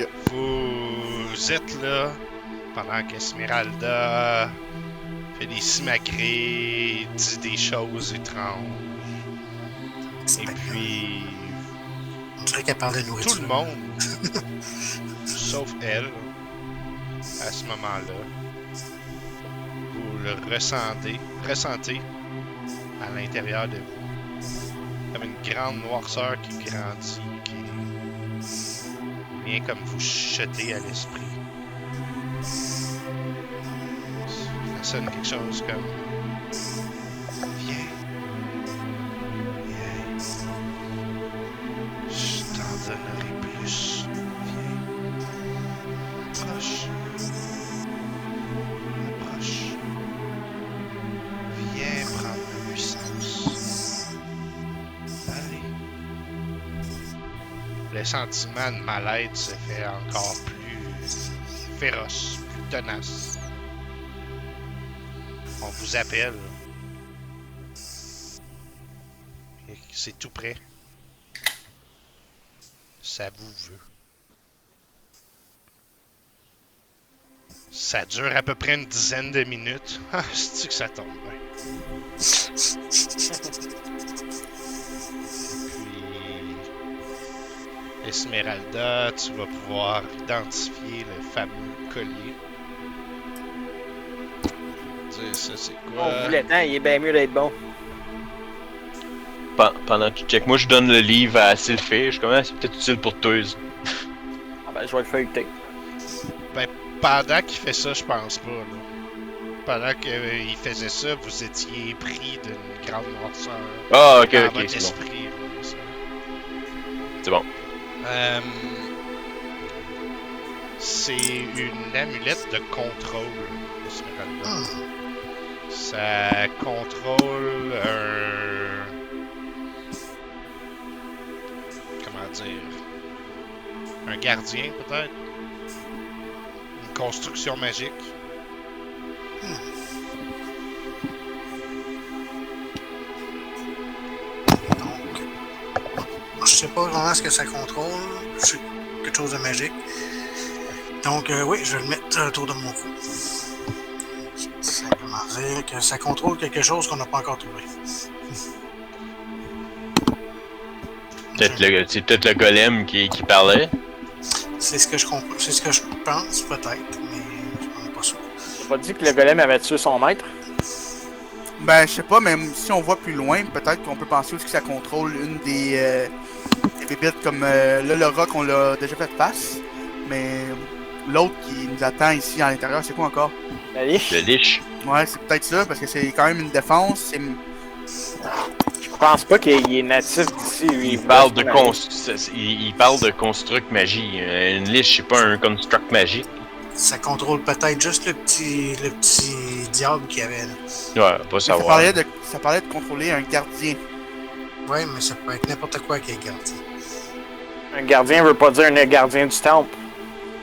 Ok. Vous êtes là pendant qu'Esmeralda fait des simagrées, dit des choses étranges. Et puis, On dirait qu'elle parle de nourriture. tout le monde, sauf elle, à ce moment-là, vous le ressentez à l'intérieur de vous. Comme une grande noirceur qui grandit, qui vient comme vous chuter à l'esprit. Ça sonne quelque chose comme... Viens. Je t'en donnerai plus. Viens. Approche. Approche. Viens prendre ma puissance. Allez. Le sentiment de mal-être se fait encore plus féroce, plus tenace. On vous appelle. Et c'est tout près. Ça vous veut. Ça dure à peu près une dizaine de minutes. Ah, c'est-tu que ça tombe bien? Puis, Esmeralda, tu vas pouvoir identifier le fameux collier. Dire ça, c'est quoi? On vous l'attend, il est bien mieux d'être bon. Pendant que tu check, moi je donne le livre à Sylphée. Je suis comme, c'est peut-être utile pour toi. Ah ben, je vais le feuilleter. Ben, pendant qu'il fait ça, je pense pas, là. Pendant qu'il faisait ça, vous étiez pris d'une grande noirceur. Ah, ok, dans ok, votre c'est bon. esprit, là, ça. C'est bon. C'est une amulette de contrôle, Esmeralda. Ah, Ça contrôle comment dire? Un gardien, peut-être? Une construction magique? donc, je sais pas vraiment ce que ça contrôle. C'est quelque chose de magique. Donc, oui, je vais le mettre autour de mon cou. C'est simplement dire que ça contrôle quelque chose qu'on n'a pas encore trouvé. C'est peut-être le golem qui parlait. C'est ce que je comprends. C'est ce que je pense, peut-être, mais je suis pas sûr. T'as pas dit que le golem avait tué son maître? Ben, je sais pas, mais si on voit plus loin, peut-être qu'on peut penser aussi que ça contrôle une des bébites comme là, le roc, on l'a déjà fait face. Mais l'autre qui nous attend ici à l'intérieur, c'est quoi encore? La liche? Le liche. Ouais, c'est peut-être ça, parce que c'est quand même une défense. C'est... Je pense pas qu'il est natif d'ici. Lui. Il parle de construct magie. Une liche, c'est pas un construct magique. Ça contrôle peut-être juste le petit diable qu'il y avait là. Ouais, pas Ça savoir. parlait de contrôler un gardien. Ouais, mais ça peut être n'importe quoi qui est gardien. Un gardien veut pas dire un gardien du temple.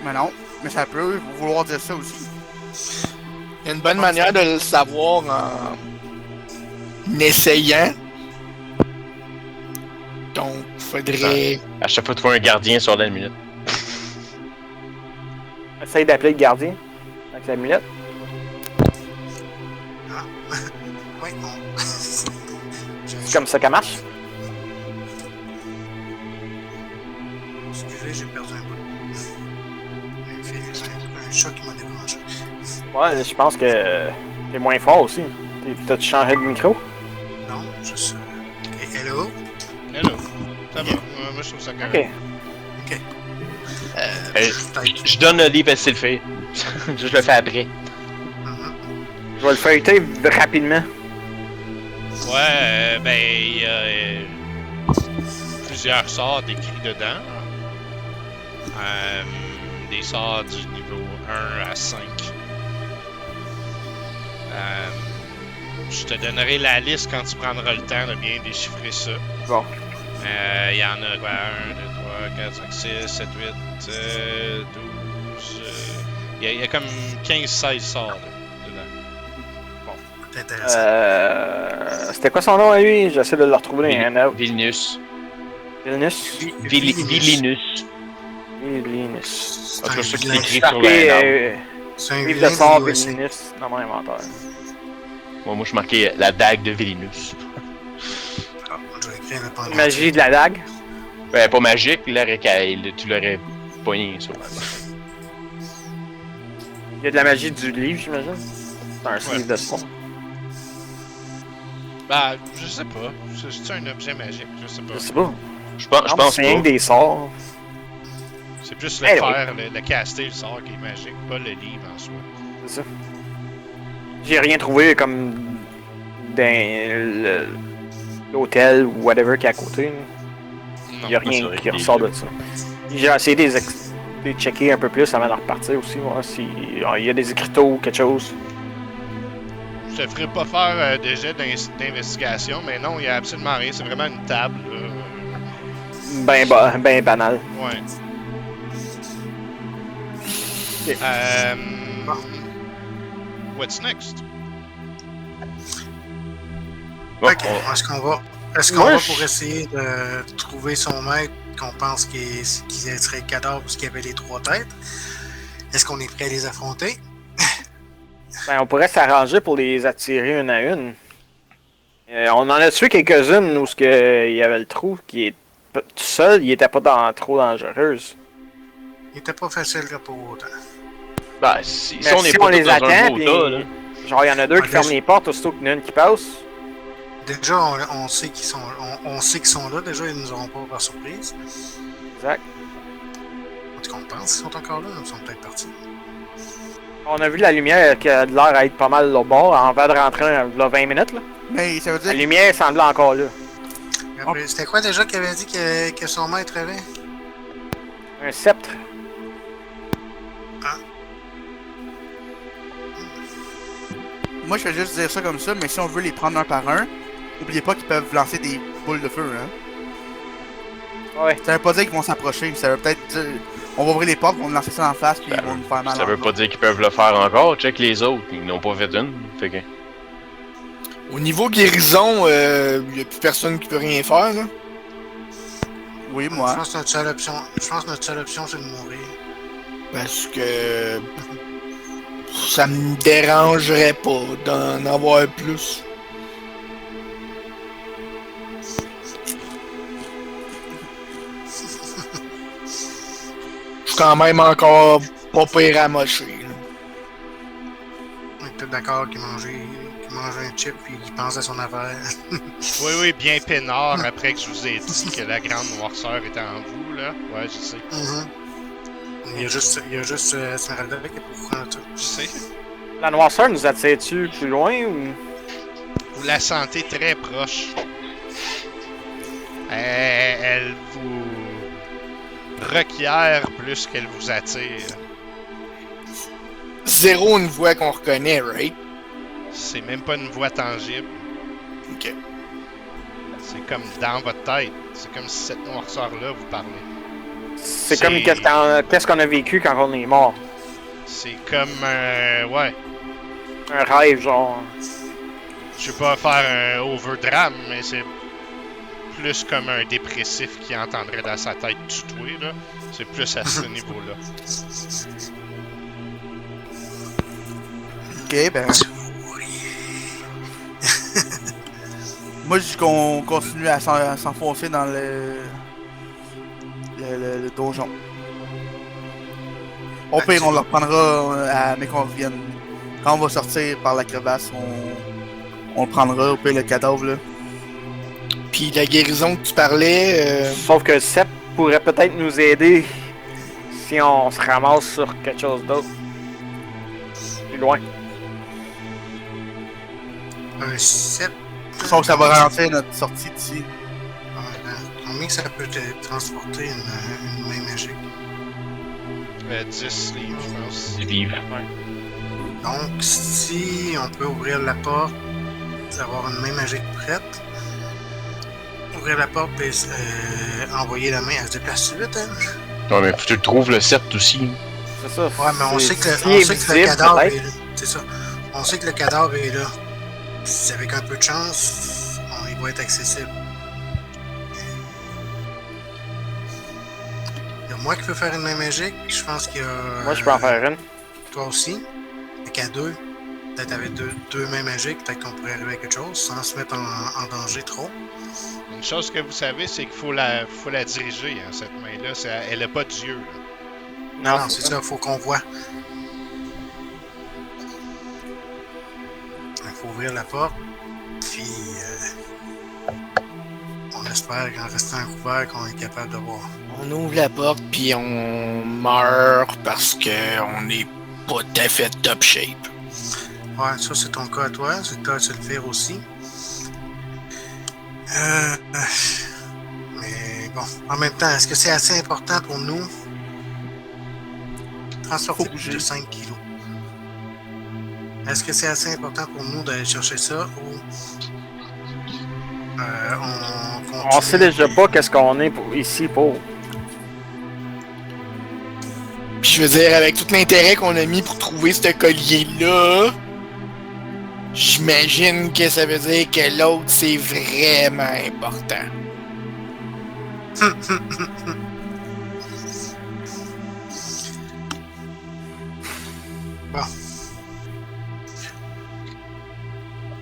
Mais non, mais ça peut vouloir dire ça aussi. Il y a une bonne manière de le savoir en essayant. Donc, faudrait. À chaque fois que tu vois un gardien sur la minute. Essaye d'appeler le gardien avec la mulette. Ah, oui, non. C'est comme ça qu'elle marche. Excusez, j'ai perdu un bout. Un chat qui m'a débranché. Ouais, je pense que t'es moins fort aussi. T'as-tu changé de micro? Non, juste. Ok, hello? Hello. Ça va. Moi, je trouve ça correct. Ok. Ok. Je donne le livre à Sylphée. Je le fais après. Je vais le feuilleter rapidement. Ouais, ben, il y a plusieurs sorts décrits dedans. Des sorts du niveau 1 à 5. Je te donnerai la liste quand tu prendras le temps de bien déchiffrer ça. Bon. Il y en a quoi? 1, 2, 3, 4, 5, 6, 7, 8, 12. Il y a comme 15-16 sorts là, dedans. C'est intéressant. C'était quoi son nom à lui? J'essaie de le retrouver dans un autre. Vilnius. Vilnius? Vilinus. Vilinus. En tout cas, c'est vilain. écrit sur la Marqué norme. C'est un livre de vilain sort des USA. Vilinus dans mon inventaire. Moi, je suis marqué la dague de Vilinus. Ah, je vais écrire le pendentif. Magie de la dague. Ben, pas magique, tu l'aurais pogné, ça. Il y a de la magie du livre, j'imagine. C'est un Ouais. livre de sport. Bah, je sais pas. C'est un objet magique, je sais pas. Je sais pas. Je pense C'est rien pas. que des sorts. C'est plus le Hey, faire, le caster, le sort qui est magique, pas le livre en soi. C'est ça. J'ai rien trouvé comme dans l'hôtel ou whatever qui est à côté. Il y a c'est rien vrai qui qu'il est ressort là. de ça. J'ai essayé de les checker un peu plus avant de repartir aussi, voir s'il y a des écriteaux ou quelque chose. Je te ferai pas faire de jet d'investigation, mais non, il y a absolument rien. C'est vraiment une table. Ben banal. Ouais. Ok. What's next? Bon, Ok, est-ce qu'on va Moi, pour essayer de trouver son maître qu'on pense qu'il serait le cadavre parce qu'il y avait les 3 têtes? Est-ce qu'on est prêt à les affronter? Ben, on pourrait s'arranger pour les attirer une à une. On en a tué quelques-unes où il y avait le trou qui est tout seul, il était pas trop dangereuse. Il était pas facile là pour autant. ben, si Mais on est si pas on les tous dans un attend, beau puis tas, là. genre il y en a deux qui Ouais, ferment les portes aussitôt qu'il y en a une qui passe. Déjà, on sait qu'ils sont, on sait qu'ils sont là. Déjà, ils nous auront pas par surprise. Exact. En tout cas, on pense qu'ils sont encore là. Ils sont peut-être partis. On a vu la lumière qui a de l'air à être pas mal au bord avant de rentrer là, 20 minutes. Là. Mais ça veut La dire lumière semblait encore là. Après, c'était quoi déjà qu'il avait dit que son maître avait? Un sceptre. moi je vais juste dire ça comme ça, mais si on veut les prendre un par un, oubliez pas qu'ils peuvent lancer des boules de feu, hein. Ouais. Ça veut pas dire qu'ils vont s'approcher, ça veut peut-être dire... On va ouvrir les portes, on va nous lancer ça en face, puis ils vont nous faire mal. Ça veut pas dire qu'ils peuvent le faire encore. Check les autres, ils n'ont pas fait une. Fait que... Au niveau guérison, il n'y a plus personne qui peut rien faire. Là. Oui, Je moi. pense que notre seule option, c'est de mourir. Parce que ça me dérangerait pas d'en avoir plus. Je suis quand même encore pas pire à mocher. Là. On est peut-être d'accord qu'il mange un chip et qu'il pense à son affaire. Oui, bien peinard après que je vous ai dit que la grande noirceur était en vous, là. Ouais, je sais. Il y a juste Esmeralda qui est pour prendre tout. Je sais. La noirceur nous attire-tu plus loin ou. Vous la sentez très proche. Elle vous requiert plus qu'elle vous attire. Zéro une voix qu'on reconnaît, right? C'est même pas une voix tangible. Ok. C'est comme dans votre tête. C'est comme si cette noirceur-là vous parlait. C'est comme qu'est-ce qu'on a vécu quand on est mort. C'est comme ouais. Un rêve, genre. Je vais pas faire un overdrame, mais c'est plus comme un dépressif qui entendrait dans sa tête tutoyer, là. C'est plus à ce niveau-là. Ok, ben. Moi, je dis qu'on continue à s'enfoncer dans le donjon. Au pire, on le reprendra mais qu'on revienne. Quand on va sortir par la crevasse, on le prendra. Au pire, le cadavre, là. Puis la guérison que tu parlais, Sauf que Sep pourrait peut-être nous aider si on se ramasse sur quelque chose d'autre. Plus loin. Un 7. Sauf que ça va ralentir notre sortie d'ici. Combien ça peut te transporter une main magique? 10 livres, je pense. Ils vivent. Donc, si on peut ouvrir la porte, avoir une main magique prête, ouvrir la porte et envoyer la main, elle se déplace vite, hein? Ouais, mais faut que tu trouves le cercle aussi. C'est ça. Ouais, mais on sait que si le visible, cadavre peut-être. est là. C'est ça. On sait que le cadavre est là. Si avec un peu de chance, il va être accessible. Il moi qui peux faire une main magique. Je pense qu'il y a. Moi, je peux en faire une. Toi aussi. Fait qu'à deux, peut-être avec deux mains magiques, peut-être qu'on pourrait arriver à quelque chose sans se mettre en danger trop. Une chose que vous savez, c'est qu'il faut la diriger, hein, cette main-là. Elle n'a pas d'yeux. Là. Non, c'est ça, faut qu'on voit. Il faut ouvrir la porte, puis on espère qu'en restant couvert, qu'on est capable de voir. On ouvre la porte, puis on meurt parce qu'on n'est pas tout à fait top shape. Ouais, ça c'est ton cas à toi, c'est le cas de Sulfir aussi. Mais bon, en même temps, est-ce que c'est assez important pour nous transporter plus de 5 kilos? Est-ce que c'est assez important pour nous d'aller chercher ça ou on continue? On sait déjà pas qu'est-ce qu'on est ici pour. Puis je veux dire, avec tout l'intérêt qu'on a mis pour trouver ce collier-là, j'imagine que ça veut dire que l'autre, c'est vraiment important. Bon.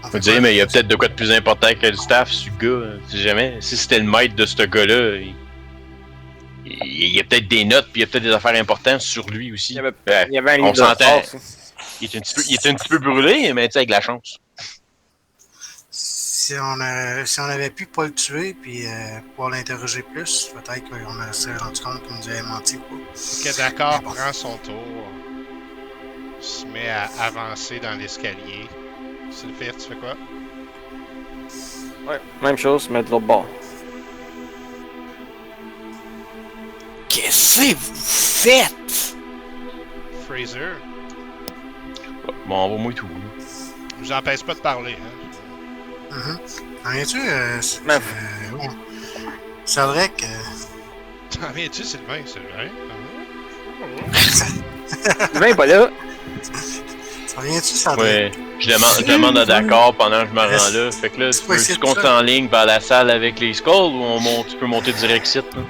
On peut dire, mais il y a peut-être de quoi de plus important que le staff, ce gars. Si jamais, si c'était le maître de ce gars-là, il y a peut-être des notes, puis il y a peut-être des affaires importantes sur lui aussi. Il y avait un livre on de s'entend. force. Il est un petit peu brûlé, mais tu sais, avec la chance. Si on avait pu pas le tuer puis pouvoir l'interroger plus, peut-être qu'on s'est rendu compte qu'on nous avait menti ou pas. Ok, d'accord, prend son tour. Se met à avancer dans l'escalier. Sulfir, tu fais quoi? Ouais, même chose, mais de l'autre bord. Qu'est-ce que vous faites? Fraser, Bon, envoie-moi tout. je vous empêche pas de parler. Hein. T'en viens-tu, Mais- Cédric? T'en viens-tu, Sylvain? Sylvain? Sylvain est pas là. T'en viens-tu, Cédric? Ouais, je demande à d'accord pendant que je me rends là. Fait que là, tu Ouais, c'est veux-tu qu'on ça. s'enligne vers la salle avec les skulls ou tu peux monter direct site? Là?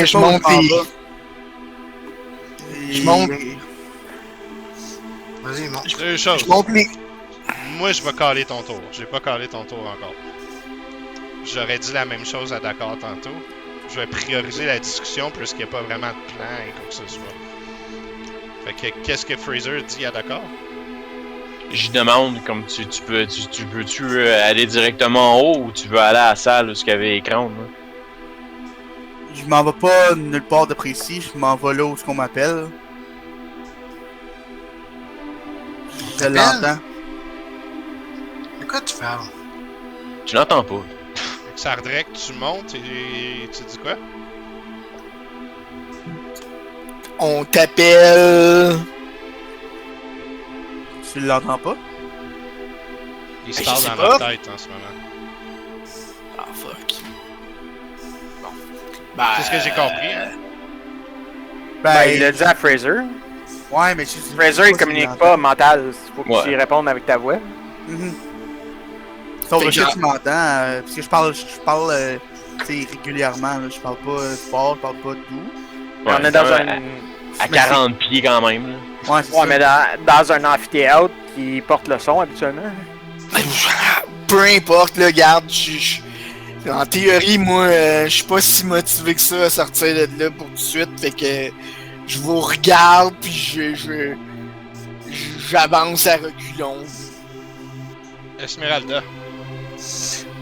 Je monte les... Je monte. Vas-y, monte. Deux choses. Je monte les... Moi, je vais caler ton tour. J'ai pas calé ton tour encore. J'aurais dit la même chose à Dakar tantôt. Je vais prioriser la discussion plus qu'il n'y a pas vraiment de plan et quoi que ce soit. Fait que qu'est-ce que Fraser dit à Dakar? Je demande comme tu veux-tu aller directement en haut ou tu veux aller à la salle où il y avait l'écran? Je m'en vais pas nulle part de précis, je m'en vais là où on m'appelle. Je T'appelles? l'entends. De quoi tu parles? Tu l'entends pas. Sardrek, tu montes et tu dis quoi? On t'appelle... Tu l'entends pas? Il se Je parle sais dans pas. leur tête en ce moment. Ah, fuck. Bon. Ben, C'est ce que j'ai compris. Hein? Ben, il l'a dit à Fraser. Ouais, mais Fraser, il communique pas mental. Faut que Ouais. tu y répondes avec ta voix. Sauf Fait que que tu m'entends, parce que je parle tu sais, régulièrement, là, je parle pas fort, je parle pas doux. On est dans à, un... à 40 pieds quand même. Là. Ouais, c'est Ouais, ça. mais dans un amphithéâtre qui porte le son habituellement. peu importe, là, garde, en théorie, moi, je suis pas si motivé que ça à sortir de là pour tout de suite, fait que je vous regarde, puis j'avance à reculons. Esmeralda.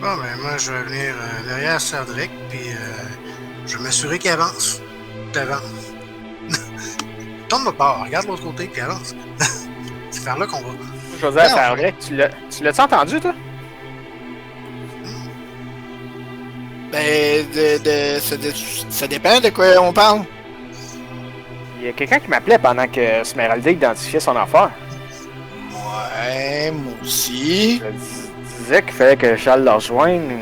Bon, ben moi, je vais venir derrière Cédric, puis je vais m'assurer qu'il avance. Devant. Tourne de bord, regarde l'autre côté, puis avance. C'est vers là qu'on va. Joseph, Non, c'est vrai, tu l'as-tu entendu, toi? Ben, ça dépend de quoi on parle. Il y a quelqu'un qui m'appelait pendant que Smeralda identifiait son affaire. Ouais, moi aussi. Il disait qu'il fallait que Charles le rejoigne.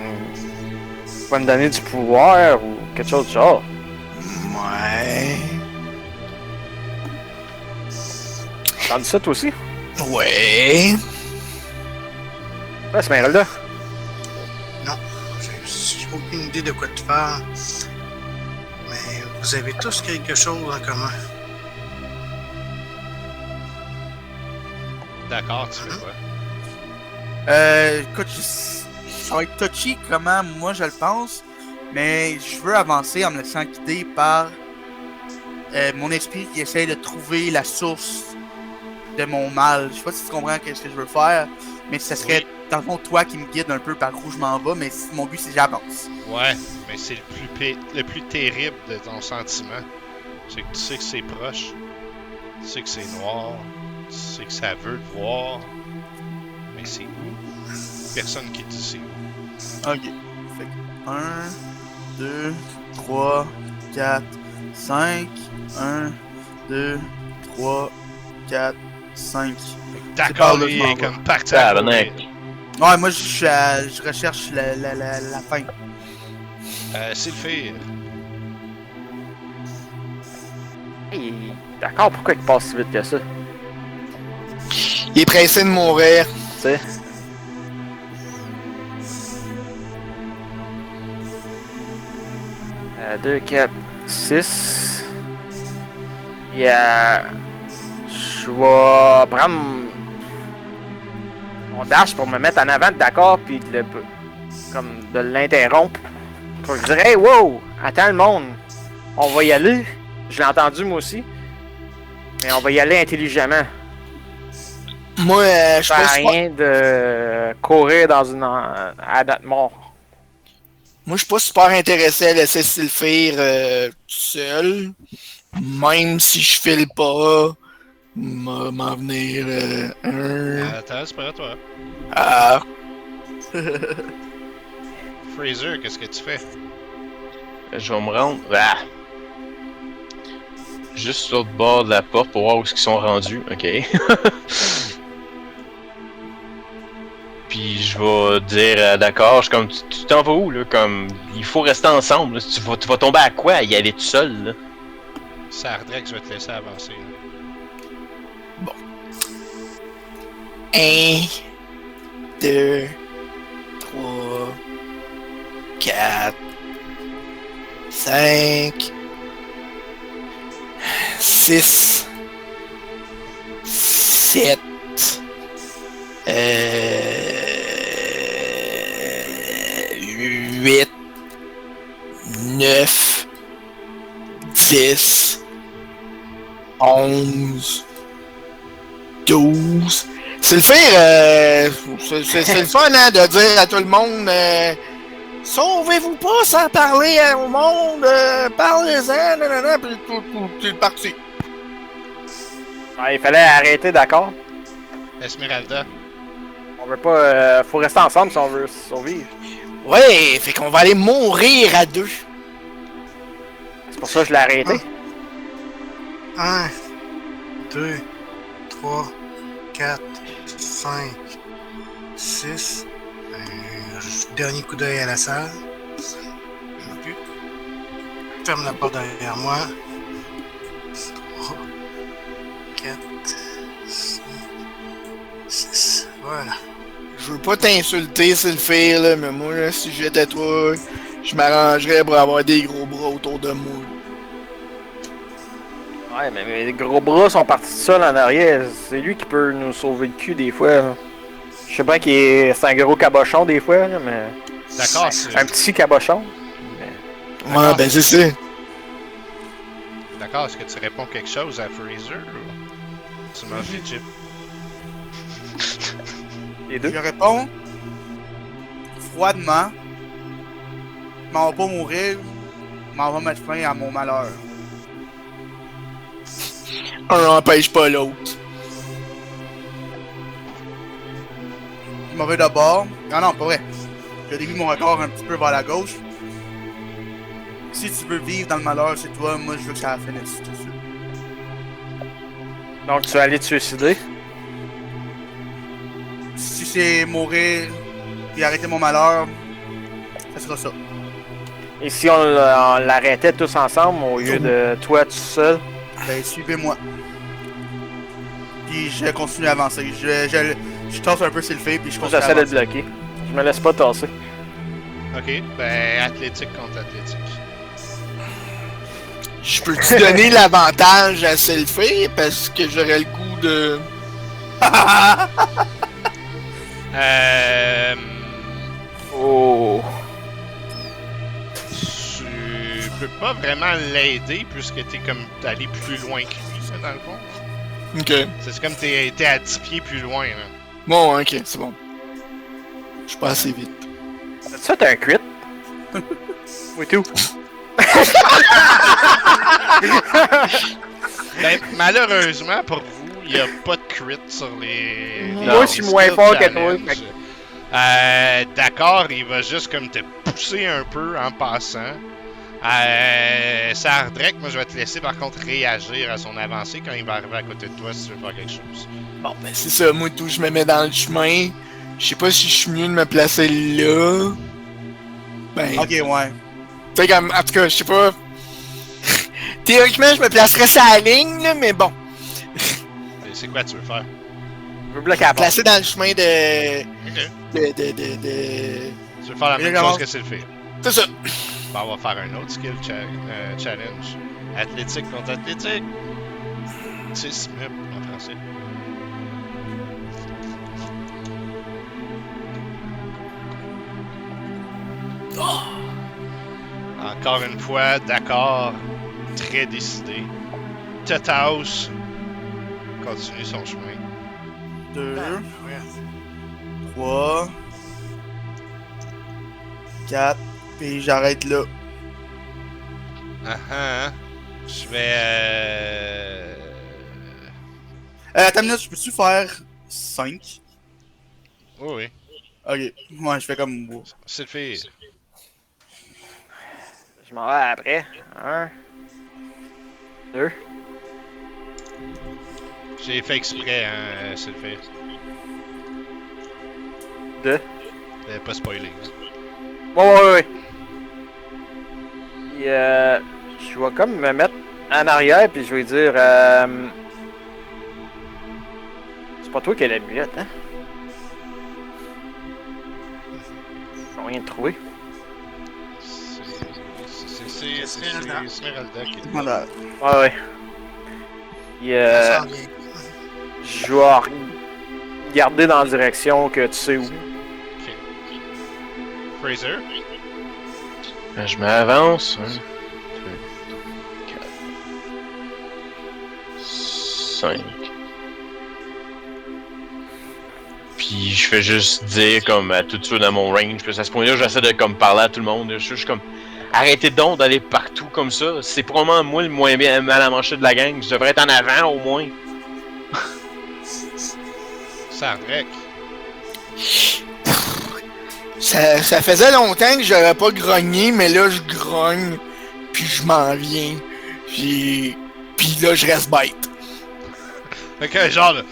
Pour me donner du pouvoir ou quelque chose du genre. Ouais. T'as entendu ça, toi aussi? Ouais. Ouais, Smeralda. Non, je aucune idée de quoi tu parles. Mais vous avez tous quelque chose en commun. D'accord, tu fais quoi? Écoute, ça va être touchy comment moi je le pense, mais je veux avancer en me laissant guider par mon esprit qui essaie de trouver la source de mon mal. Je sais pas si tu comprends ce que je veux faire, mais ce serait dans le fond toi qui me guide un peu par où je m'en vais, mais mon but c'est que j'avance. Ouais, mais c'est le plus terrible de ton sentiment. C'est que tu sais que c'est proche, tu sais que c'est noir, tu sais que ça veut te voir, mais c'est où? Personne qui te dit c'est où. Ok. Fait que 1, 2, 3, 4, 5. 1, 2, 3, 4, 5. D'accord, là, lui, je m'en il est vais. comme parti à Tabarnak. courir. Ouais, moi je recherche la fin. Sylphir. Hey, d'accord, pourquoi il passe si vite que ça? Il est pressé de mourir. Tu sais? Euh, 2, 4, 6. Je vais prendre mon dash pour me mettre en avant, d'accord, puis comme de l'interrompre. Je dirais, hey, wow, attends le monde, on va y aller. Je l'ai entendu moi aussi. Mais on va y aller intelligemment. Moi, je Ça pense sert à rien de courir dans à notre mort. Moi, je suis pas super intéressé à laisser Sylphir tout seul. Même si je file pas, m'en venir Attends, c'est pas à toi. Ah, Fraser, qu'est-ce que tu fais? Je vais me rendre. Ah! Juste sur le bord de la porte pour voir où ils sont rendus. Ok. Puis je vais dire d'accord, je suis comme tu t'en vas où là? Comme il faut rester ensemble. Là. Tu vas tomber à quoi? Y aller tout seul là? Sardrex, je vais te laisser avancer. Là. 1, 2, 3, 4, 5, 6, 7, 8, 9, 10, 11, 12. C'est le faire, c'est le fun hein, de dire à tout le monde sauvez-vous pas sans parler au monde, parlez-en, nanana, puis tout est parti. Ouais, il fallait arrêter, d'accord? Esmeralda. On veut pas. Faut rester ensemble si on veut survivre. Ouais, fait qu'on va aller mourir à deux. C'est pour ça que je l'ai arrêté. 1, 2, 3, 4, 5, 6. Dernier coup d'œil à la salle. Ferme la porte derrière moi. 3, 4, 5, 6. Voilà. Je veux pas t'insulter, Sylphir, là, mais moi, là, si j'étais toi, je m'arrangerais pour avoir des gros bras autour de moi. Ouais, mais mes gros bras sont partis seuls en arrière. C'est lui qui peut nous sauver le cul des fois. Là. Je sais pas c'est un gros cabochon des fois, là, mais. D'accord, Un petit cabochon. Mais... Ouais, ben c'est ça. D'accord, est-ce que tu réponds quelque chose à Fraser ou tu manges des chips? Les deux. Je réponds froidement. Je m'en vais pas mourir. Je m'en vais mettre fin à mon malheur. Un n'empêche pas l'autre. Je m'en vais d'abord. Non, pas vrai. Je dévie mon record un petit peu vers la gauche. Si tu veux vivre dans le malheur, c'est toi. Moi, je veux que ça finisse tout de suite. Donc tu vas aller te suicider. Si c'est mourir et arrêter mon malheur, ça sera ça. Et si on l'arrêtait tous ensemble au lieu de toi tout seul? Ben, suivez-moi. Puis je continue à avancer. Je tasse un peu Sylphie, puis je Moi continue à j'essaie de le avancer. bloquer. Je me laisse pas tasser. Ok, ben athlétique contre athlétique. Je peux-tu donner l'avantage à Selfie parce que j'aurais le goût de. Oh. Tu peux pas vraiment l'aider puisque t'es comme allé plus loin que lui, ça, dans le fond. Ok. C'est comme t'es à 10 pieds plus loin, là. Bon, ok, c'est bon. Je suis pas assez vite. Ça, t'as un crit? Oui, tout. Ben, malheureusement pour vous, il y a pas de crit sur les. Moi, je suis moins skill fort que toi, challenge. fait D'accord, il va juste comme te pousser un peu en passant. Sardrek, moi je vais te laisser par contre réagir à son avancée quand il va arriver à côté de toi si tu veux faire quelque chose. Bon, ben c'est ça, moi tout, je me mets dans le chemin. Je sais pas si je suis mieux de me placer là. Ben. Ok, ouais. Tu sais, comme, en tout cas, je sais pas. Théoriquement, je me placerais sur la ligne, là, mais bon. C'est quoi tu veux faire? Je veux bloquer la porte. Placer dans le chemin de. Ok. Tu veux faire la même Et chose que c'est le fait. C'est ça. Bon, on va faire un autre skill challenge. Athlétique contre athlétique. 6 meubles en français. Encore une fois, d'accord, très décidé. Tetaus continue son chemin. 2, Ouais. 3, 4, puis j'arrête là. Je vais. Attends une minute, je peux-tu faire 5? Oui, oui. Ok, ouais, je fais comme moi. C'est le fait. Je m'en vais après. 1, 2. J'ai fait exprès, hein, c'est le fait. 2. Pas spoiler. Ouais. Puis, je vais comme me mettre en arrière, puis je vais dire... C'est pas toi qui as la mulette, hein? J'ai rien de trouvé. C'est Esmeralda qui est. Voilà. Ouais. Puis, Ça s'en vient. je vais regarder dans la direction que tu sais où. Ok. Fraser? Ben, je m'avance. 1, 2, 4, 5. Puis je fais juste dire comme à tout ceux dans mon range. Puis à ce point-là, j'essaie de comme parler à tout le monde. Je suis juste comme arrêtez donc d'aller partout comme ça. C'est probablement moi le moins bien mal à manger de la gang. Je devrais être en avant au moins. Sardrek. Ça faisait longtemps que j'aurais pas grogné, mais là je grogne, puis je m'en viens. Puis là je reste bête. Fait que genre là.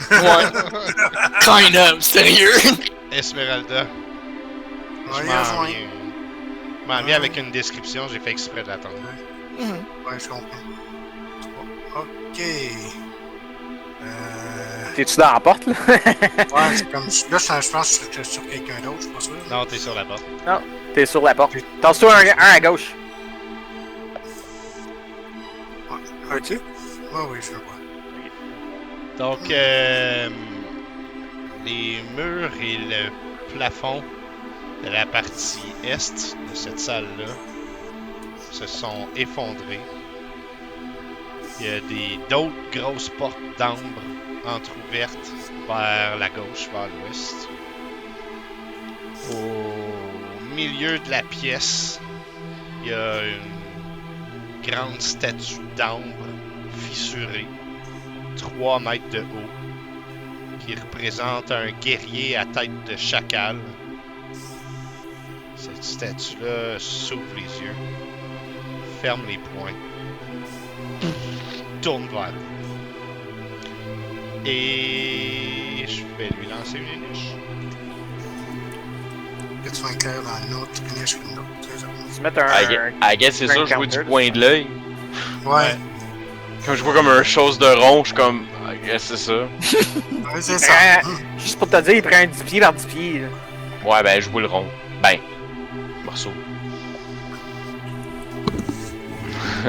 Ouais. Kind of, sérieux. Esmeralda. On va Je y m'en rejoindre. viens. Je m'en viens avec une description, j'ai fait exprès de l'attendre. Ouais, je comprends. Ok. T'es-tu dans la porte, là? Ouais, c'est comme. Là, je pense que je suis sur quelqu'un d'autre, je suis pas sûr. Non, t'es sur la porte. T'es sur la porte. Tasse-toi un à gauche. Ouais, Veux-tu? oui, je le vois. Donc, les murs et le plafond de la partie est de cette salle-là se sont effondrés. Il y a d'autres grosses portes d'ambre entrouvertes vers la gauche, vers l'ouest. Au milieu de la pièce, il y a une grande statue d'ambre fissurée, 3 mètres de haut, qui représente un guerrier à tête de chacal. Cette statue-là s'ouvre les yeux, ferme les poings, tourne vers vous. Et je vais lui lancer une niche. Que tu sois clair dans une autre niche qu'une autre. C'est ça. Tu mets un... I guess c'est ça, jouer du coin de l'œil. Ouais, Quand je vois comme un chose de rond, je suis comme. I guess c'est ça. ouais, c'est ça. Juste pour te dire, il prend un 10 pieds par 10 pieds. Là. Ouais, ben, je vous le rond. Ben, morceau.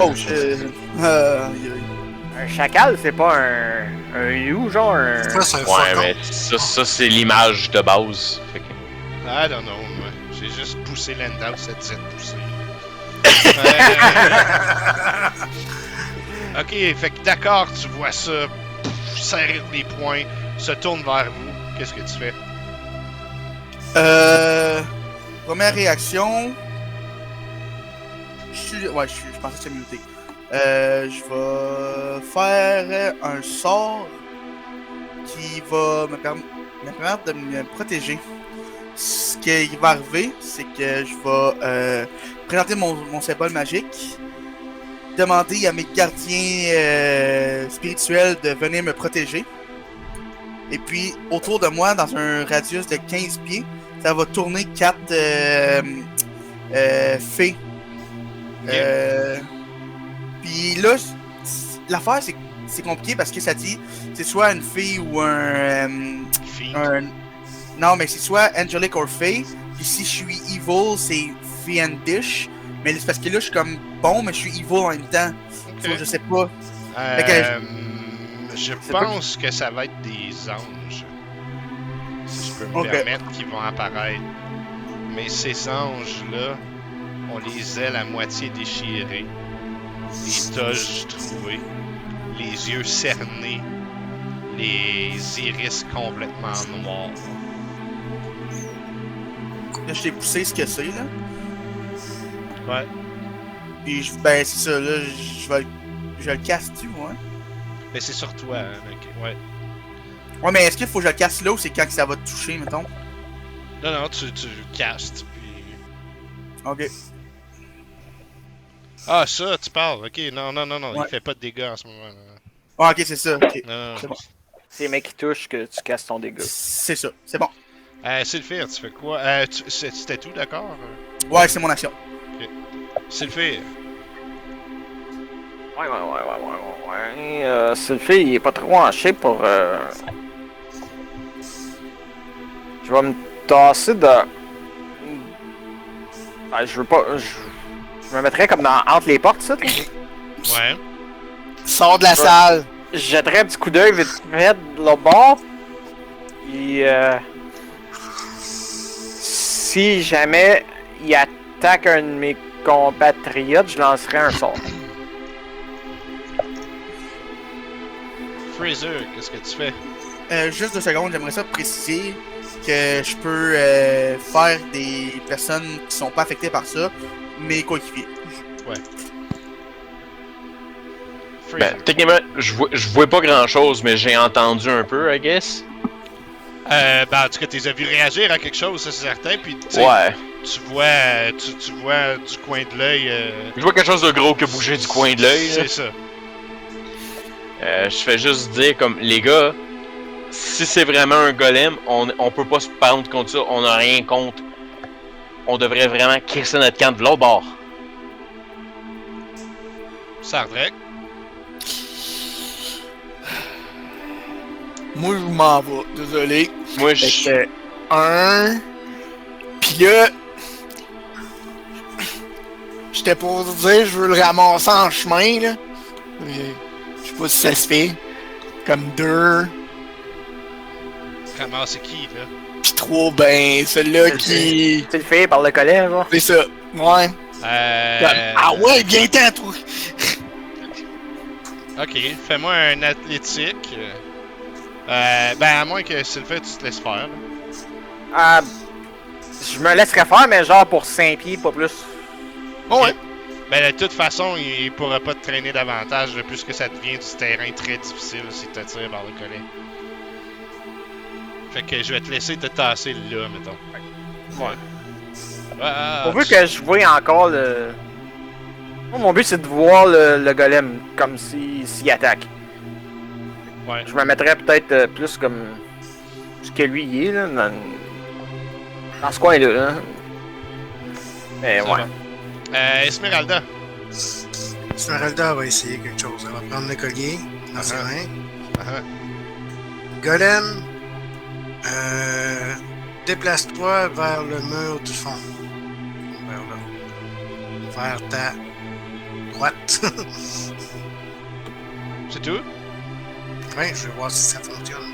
Oh, je... Un chacal, c'est pas un loup, genre un... Ça, c'est un Ouais, faucon. mais ça c'est l'image de base. Fait que... I don't know, moi. J'ai juste poussé l'handout, ça disait de pousser. Ok, fait que d'accord, tu vois ça, serrer les poings, se tourne vers vous. Qu'est-ce que tu fais? Première réaction. Je pensais que c'était muté. Je vais faire un sort qui va me permettre de me protéger. Ce qui va arriver, c'est que je vais présenter mon symbole magique, demander à mes gardiens spirituels de venir me protéger. Et puis, autour de moi, dans un radius de 15 pieds, ça va tourner 4 fées. Puis là, l'affaire, c'est compliqué parce que ça dit c'est soit une fille ou non, mais c'est soit Angelic or Fey. Puis si je suis evil, c'est Fiendish. Mais c'est parce que là, je suis comme bon, mais je suis evil en même temps. Ok. So, je sais pas. Je pense que ça va être des anges. Si je peux me permettre qu'ils vont apparaître. Mais ces anges-là ont les ailes à moitié déchirées, les toges trouées, les yeux cernés, les iris complètement noirs. Là, je t'ai poussé ce que c'est, là. Ouais. Puis, ben, c'est ça, là, je le casse-tu, moi? Mais c'est sur toi, hein, ok, ouais. Ouais, mais est-ce qu'il faut que je le casse là ou c'est quand que ça va te toucher, mettons? Non, tu castes, puis... Ok. Ah, ça, tu parles, ok, non, Ouais. il fait pas de dégâts en ce moment. Ah, ok, c'est ça, ok. Non. C'est bon. C'est les mecs qui touchent que tu casses ton dégât. C'est ça, c'est bon. Sylphir, tu fais quoi? C'était tout, d'accord? Ouais, c'est mon action. Sylphir. Ouais. Sylphie, il est pas trop en shape pour... Je vais me tasser de... Ben, je veux pas... Je me mettrais comme entre les portes, ça. Ouais. Sors de la salle. Je jetterais un petit coup d'œil vite fait de l'autre bord. Puis... si jamais il attaque un de mes compatriotes, je lancerai un sort. Fraser, qu'est-ce que tu fais? Juste 2 secondes, j'aimerais ça préciser que je peux faire des personnes qui sont pas affectées par ça, mes coéquipiers. Fraser. Ben, techniquement, je vois pas grand chose, mais j'ai entendu un peu, I guess. Ben, en tout cas, tu les as vu réagir à quelque chose, ça c'est certain. Puis, tu sais, Ouais. tu vois du coin de l'œil. Je vois quelque chose de gros qui a bougé du coin de l'œil. C'est ça. Je fais juste dire, comme, les gars, si c'est vraiment un golem, on peut pas se pendre contre ça, on a rien contre. On devrait vraiment crisser notre camp de l'autre bord. Sardrek. Moi, je m'en vais. Désolé. Moi, Fait je... que, un. Pis là. J'étais pour dire, je veux le ramasser en chemin, là. Je sais pas si ça se fait. Comme 2. Ramasser qui, là? Pis 3, ben, celui-là qui. Tu le fais par le collet, genre. C'est ça. Ouais. Ah ouais, viens-t'en, toi. Ok, fais-moi un athlétique. Ben, à moins que Sylvain, tu te laisses faire. Là. Je me laisserais faire, mais genre pour 5 pieds, pas plus. Ouais. Ben, de toute façon, il pourra pas te traîner davantage, puisque ça devient du terrain très difficile si tu te tires par le collet. Fait que je vais te laisser te tasser là, mettons. Ouais. Pourvu Pourvu que je vois encore le... Moi, mon but, c'est de voir le golem, comme s'il attaque. Ouais. Je me mettrais peut-être plus comme... ce que lui il est, là, dans ce coin-là. Là. Mais Ça ouais. va. Esmeralda. Esmeralda va essayer quelque chose. Elle va prendre le collier dans ses mains. Uh-huh. Golem. déplace-toi vers le mur du fond. Vers là. Vers ta droite. C'est tout? Oui, je vais voir si ça fonctionne.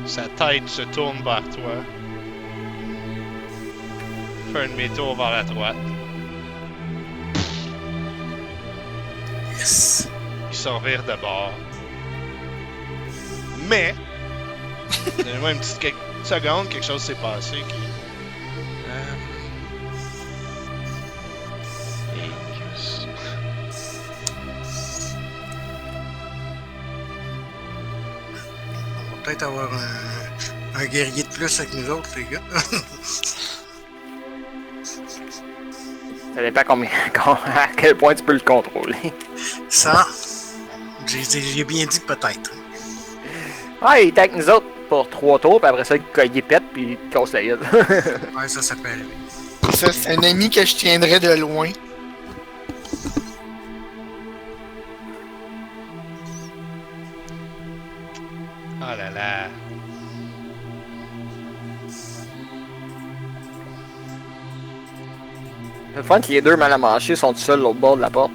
Sa tête se tourne vers toi. Fait un demi-tour vers la droite. Yes! Il se revire de bord. Mais, donnez-moi une petite seconde, quelque chose s'est passé qui... On va peut-être avoir un guerrier de plus avec nous autres, les gars. Ça dépend combien, à quel point tu peux le contrôler. Ça, j'ai bien dit peut-être. Ah, il est avec nous autres pour 3 tours, puis après ça, il pète, puis il casse la gueule. Ouais, ça peut arriver. Ça, c'est un ami que je tiendrais de loin. Oh là là. Le fun que les deux mal à manger sont tout seuls l'autre bord de la porte.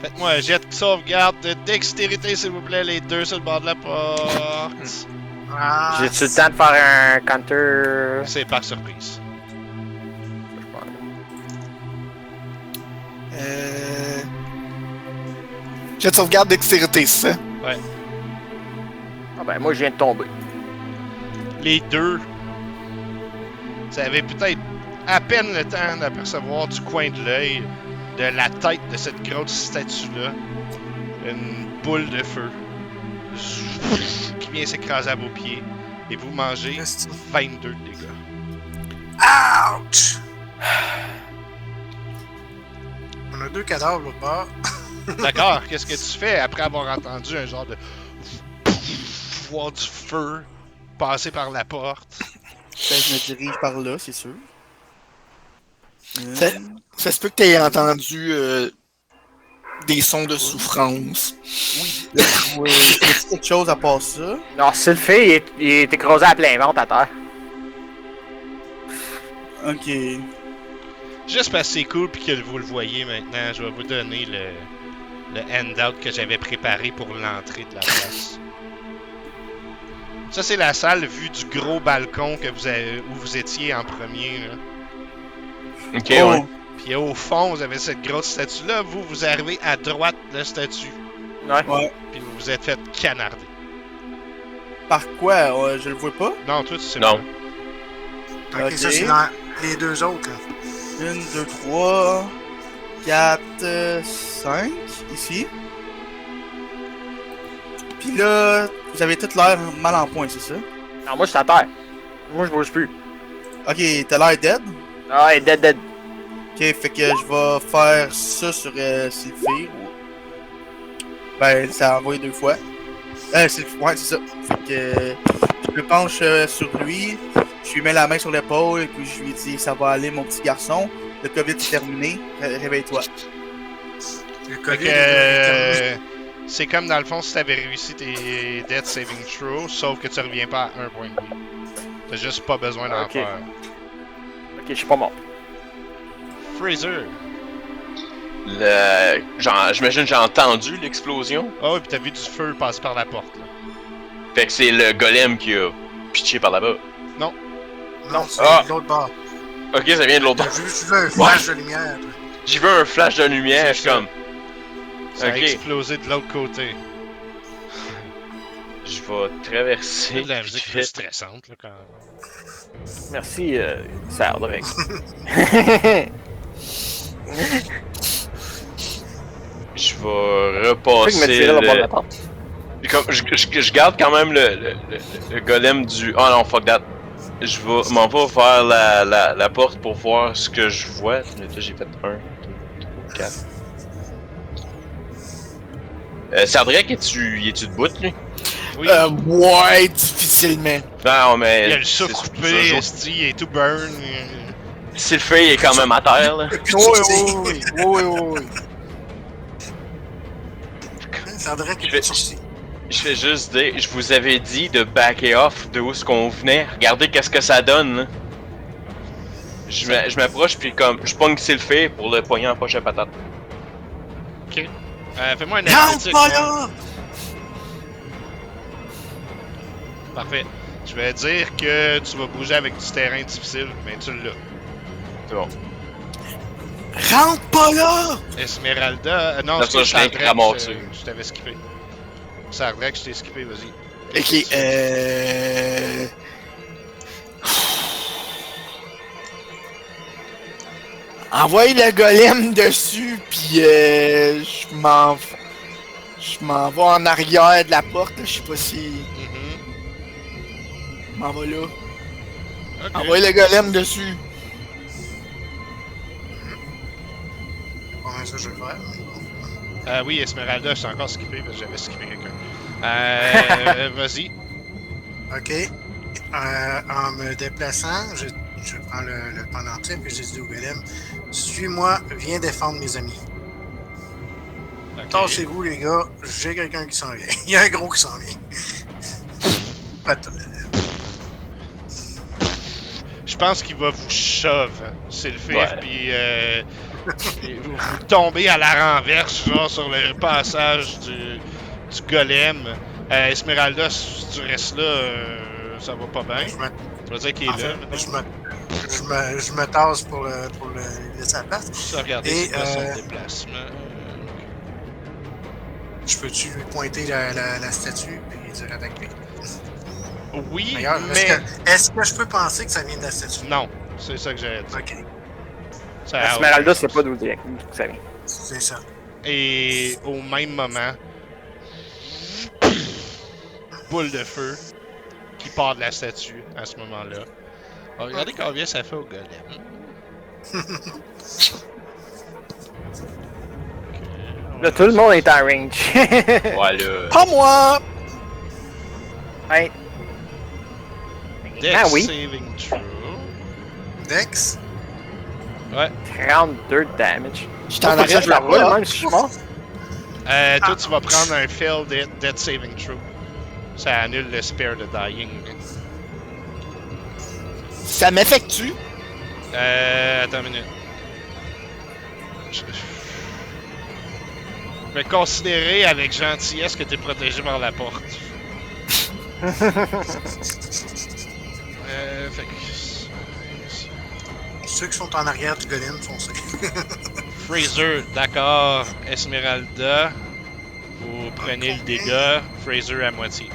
Faites-moi un jet de sauvegarde de dextérité, s'il vous plaît, les deux sur le bord de la porte. Ah, J'ai-tu le temps de faire un counter? C'est par surprise. Jet de sauvegarde dextérité, c'est ça? Ouais. Ah ben moi je viens de tomber. Les deux, vous avez peut-être à peine le temps d'apercevoir du coin de l'œil de la tête de cette grosse statue-là une boule de feu qui vient s'écraser à vos pieds et vous mangez 22 de dégâts. ouch! On a 2 cadavres au bord. D'accord, qu'est-ce que tu fais après avoir entendu un genre de voir du feu passer par la porte? Ben, je me dirige par là, c'est sûr. Ça se peut que tu aies entendu des sons de souffrance. Oui. C'est quelque chose à part ça. Non, Sylphie, il est écrasé à plein ventre à terre. Ok. Juste parce que c'est cool puis que vous le voyez maintenant, je vais vous donner le handout que j'avais préparé pour l'entrée de la place. Ça, c'est la salle vue du gros balcon que où vous étiez en premier. Là. Ok, Oh. ouais. Puis au fond, vous avez cette grosse statue-là. Vous arrivez à droite de la statue. Ouais. Ouais. Puis vous vous êtes fait canarder. Par quoi? Je le vois pas. Non, toi, tu sais Non. pas. Ok, Ok. ça c'est dans les 2 autres. Là. 1, 2, 3, 4, 5, ici. Puis là, vous avez tout l'air mal en point, c'est ça? Non, moi je suis à terre. Moi je bouge plus. Ok, t'as l'air dead. Ah, il est dead. Ok, fait que je vais faire ça sur Sylphie. Ben, ça a envoyé 2 fois. Sylphie, ouais, c'est ça. Fait que je me penche sur lui, je lui mets la main sur l'épaule et puis je lui dis ça va aller mon petit garçon. Le COVID est terminé, réveille-toi. Le Fait COVID que, c'est comme dans le fond si t'avais réussi tes Death Saving Throws, sauf que tu reviens pas à 1 point de vie. T'as juste pas besoin d'en Ok. faire. Ok, je suis pas mort. Fraser! J'imagine que j'ai entendu l'explosion. Ah oui, pis t'as vu du feu passer par la porte, là. Fait que c'est le golem qui a pitché par là-bas. Non, c'est Ah. de l'autre bord. Ok, ça vient de l'autre T'as bord. vu un flash de lumière. Toi. J'ai vu un flash de lumière, je suis C'est ça. comme. Ça a Ok. explosé de l'autre côté. Je vais traverser. C'est de la vite musique fait. plus stressante, là, quand Merci, Sardrek. Je vais Tu repasser. me tirer le bord de la porte. Je garde quand même le golem du. Oh non, fuck that. Je m'en vais vers la porte pour voir ce que je vois. Mais là, j'ai fait 1, 2, 3, 4. Sardrek, es-tu debout, lui? Oui, Ouais, difficilement. Non, mais. il a le ça coupé, je- esti, il est tout burn. Sylphie est quand même à terre, là. Oui. Ça devrait qu'il Je vais- est sorti. Je fais juste dire, je vous avais dit de backer off de où ce qu'on venait. Regardez qu'est-ce que ça donne, là. Je m'approche, puis comme, je pogne Sylphé pour le poignet en poche à patate. Ok. Fais-moi un Rentre athlétique. pas là! Parfait. Je vais dire que tu vas bouger avec du terrain difficile, mais tu l'as. C'est bon. Rentre pas là! Esmeralda. Non, Là, ça, je viens de ramasser. je t'avais skippé. Sardrek, je t'ai skippé, vas-y. Ok, Envoie le golem dessus, puis je m'en vais en arrière de la porte, là, je sais pas si... Mhm. Je m'en vais là. Ok. Envoie le golem dessus. Pas mal ça que je vais faire. Oui, Esmeralda, je t'ai encore skippé parce que j'avais skippé quelqu'un. Vas-y. Ok. En me déplaçant, je prends le pendentif et je dis au golem, suis-moi, viens défendre mes amis. Ok. Tâchez-vous les gars, j'ai quelqu'un qui s'en vient. Il y a un gros qui s'en vient. Pas de- Je pense qu'il va vous shove, c'est le fait, Ouais. puis vous tombez à la renverse, genre sur le passage du golem. Esmeralda, si tu restes là, ça va pas bien. Je me, Tu vas dire qu'il est en là. fait, mettons. je me tasse pour le laisser à la place. Juste regarder Et, c'est quoi son déplacement. Je peux-tu lui pointer la statue et dire attaquer? Oui, D'ailleurs, mais... est-ce que je peux penser que ça vient de la statue? Non, c'est ça que j'allais dire. Ok, Ça a Esmeralda, aucun c'est sens. pas d'où ça vient. c'est ça. Et au même moment, boule de feu qui part de la statue à ce moment-là. Oh, regardez combien ça fait au golem. Là, tout le monde est en range. Voilà. Pas moi! Ouais. Dex Ah oui. saving throw. Dex? Ouais. 32 de damage. Je t'en Faut que arrête je la là roule, bas. même si je suis mort. Toi, tu vas prendre un fail death saving throw. Ça annule le spare de dying. Ça m'effectue. Attends une minute. Je vais considérer avec gentillesse que t'es protégé par la porte. Fait que... Ceux qui sont en arrière du golem font ça. Fraser, d'accord. Esmeralda, vous prenez le dégât. Fraser à moitié.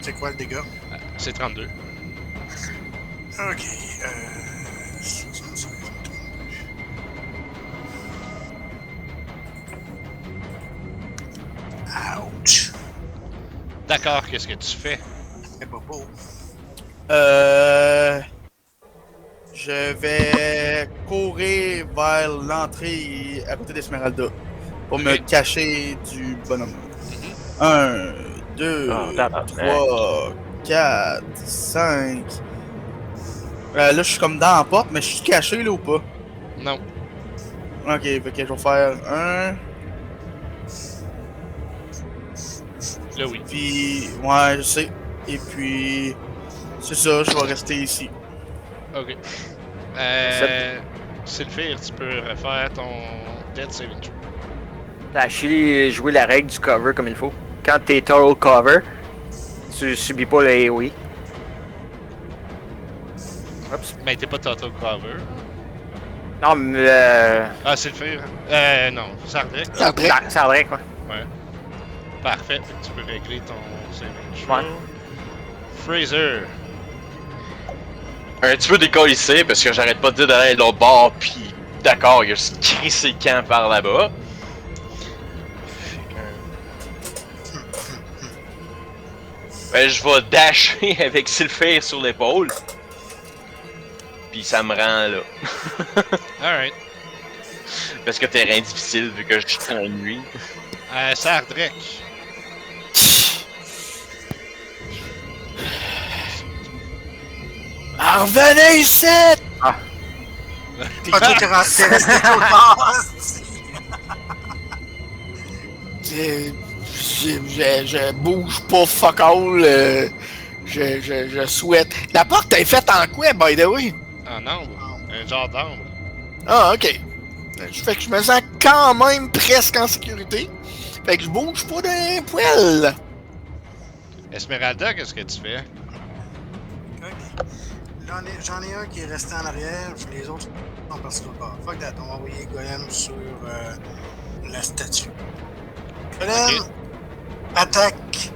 C'est quoi le dégât? C'est 32. Ok, 65. Ouch! D'accord, qu'est-ce que tu fais? C'est pas beau. Je vais courir vers l'entrée à côté d'Esmeralda pour me Ok. cacher du bonhomme. Mhm. 1, 2, Ah, tabarnak. 3, 4, 5. Là, je suis comme dans la porte, mais je suis caché là ou pas? Non. Ok, fait que je vais faire un. Là, oui. Puis, ouais, je sais. Et puis, c'est ça, je vais rester ici. Ok. Sylphir, tu peux refaire ton Dead Saving Throw. T'as joué la règle du cover comme il faut. Quand t'es total cover, tu subis pas le AoE. Oups. Ben, t'es pas total cover. Non, mais Ah, Sylphir. Non, Sardrek. Après, ça vrai quoi. Ouais. Parfait, fait que tu peux régler ton saving throw. Ouais. Fraser. Un petit peu décollissé parce que j'arrête pas de dire d'aller de l'autre bord, pis d'accord, il y a ce crissé camp par là-bas. Ben, je vais dasher avec Sylphir sur l'épaule. Pis ça me rend là. Alright. Parce que terrain difficile vu que je suis en nuit. Sardrek. revenez ici! Ah, toi, t'es resté trop tard! C'est- Je bouge pas fuck all. Je souhaite. La porte est faite en quoi, by the way? En ambre. Un genre d'ambre. Ah, ok. Fait que je me sens quand même presque en sécurité. Fait que je bouge pas d'un poil. Esmeralda, qu'est-ce que tu fais? Ok. J'en ai un qui est resté en arrière, puis les autres sont partis l'autre bord. Fuck that, on va envoyer Golem sur la statue. Golem Ok. attaque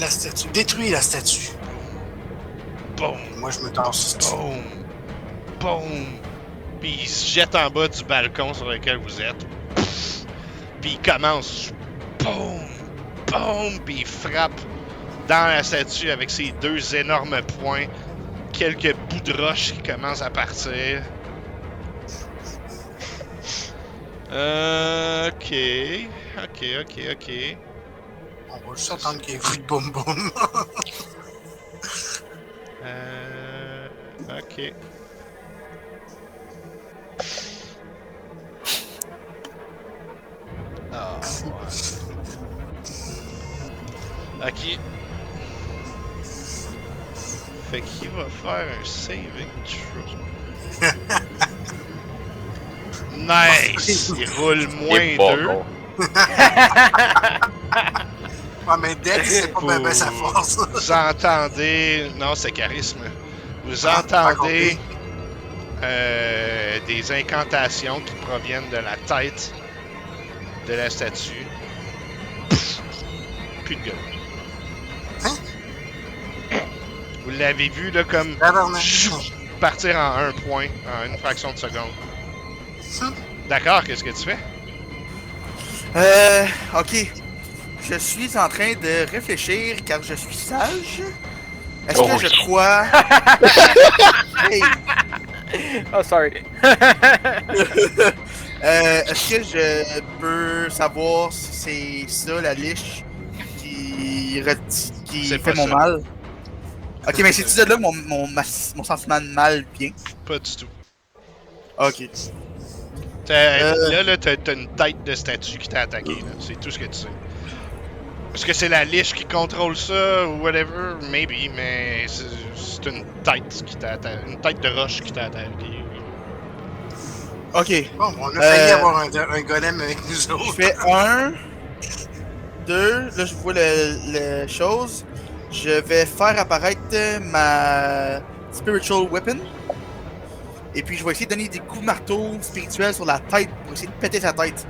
la statue, détruit la statue. Boum! Moi, je me tasse. Boum! Boum! Puis il se jette en bas du balcon sur lequel vous êtes. Pff! Puis il commence. Boum! Boum! Puis il frappe dans la statue avec ses deux énormes poings. Quelques bouts de roche qui commencent à partir. Ok. On va juste attendre qu'il y ait vu de boum boum. Ok. Ah, ouais. Ok. Fait qu'il va faire un saving throw. Nice! Il roule moins Il est pas 2. bon. Ouais, mais Dex, c'est pas bien sa force. Vous entendez... Non, c'est charisme. Vous Ah, entendez des incantations qui proviennent de la tête de la statue. Pff, plus de gueule. Hein? Vous l'avez vu là comme partir en un point en une fraction de seconde. D'accord, qu'est-ce que tu fais? Ok. Je suis en train de réfléchir car je suis sage. Est-ce Oh, que je oui. crois... Hey, Oh, sorry. est-ce que je peux savoir si c'est ça, la liche, qui C'est fait pas mon ça. mal? Ok, mais c'est-tu de là que mon sentiment de mal vient? Pas du tout. Ok. Là, t'as une tête de statue qui t'a attaqué. Là. C'est tout ce que tu sais. Est-ce que c'est la liche qui contrôle ça ou whatever? Maybe, mais c'est une tête qui t'a attaqué. Une tête de roche qui t'a attaqué. Ok. Bon, on a failli avoir un golem avec nous Je autres. fais 1, 2, là je vois le chose. Je vais faire apparaître ma Spiritual Weapon. Et puis je vais essayer de donner des coups de marteau spirituels sur la tête pour essayer de péter sa tête.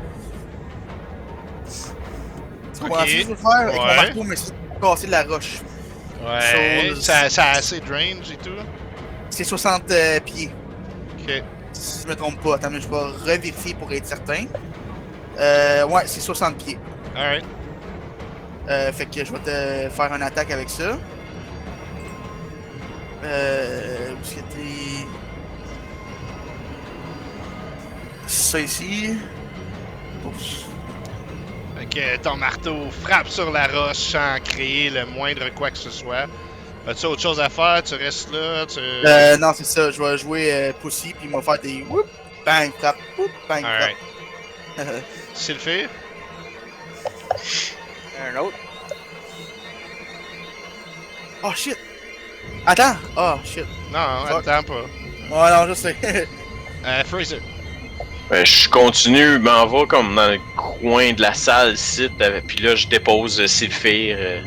Tu comprends ce que je veux faire avec mon Ouais. marteau, mais c'est pour casser la roche. Ouais, So, ça a assez de range et tout. C'est 60 pieds, Ok. si je me trompe pas. Attends, mais je vais revérifier pour être certain. Ouais, c'est 60 pieds. Alright. Fait que je vais te faire une attaque avec ça. Où est-ce que t'es? Ça ici. Oups. Fait que ton marteau frappe sur la roche sans créer le moindre quoi que ce soit. As-tu autre chose à faire? Tu restes là? Non, c'est ça. Je vais jouer Pussy, puis il va faire des whoop, bang, frappe, whoop, bang, Alright. frappe. Sylphie? Un autre. Oh shit! Attends! Oh shit! Non, Fuck. attends pas. Ouais, non, je sais. Fraser. Je continue, m'en vais comme dans le coin de la salle, site, puis là je dépose Sylphire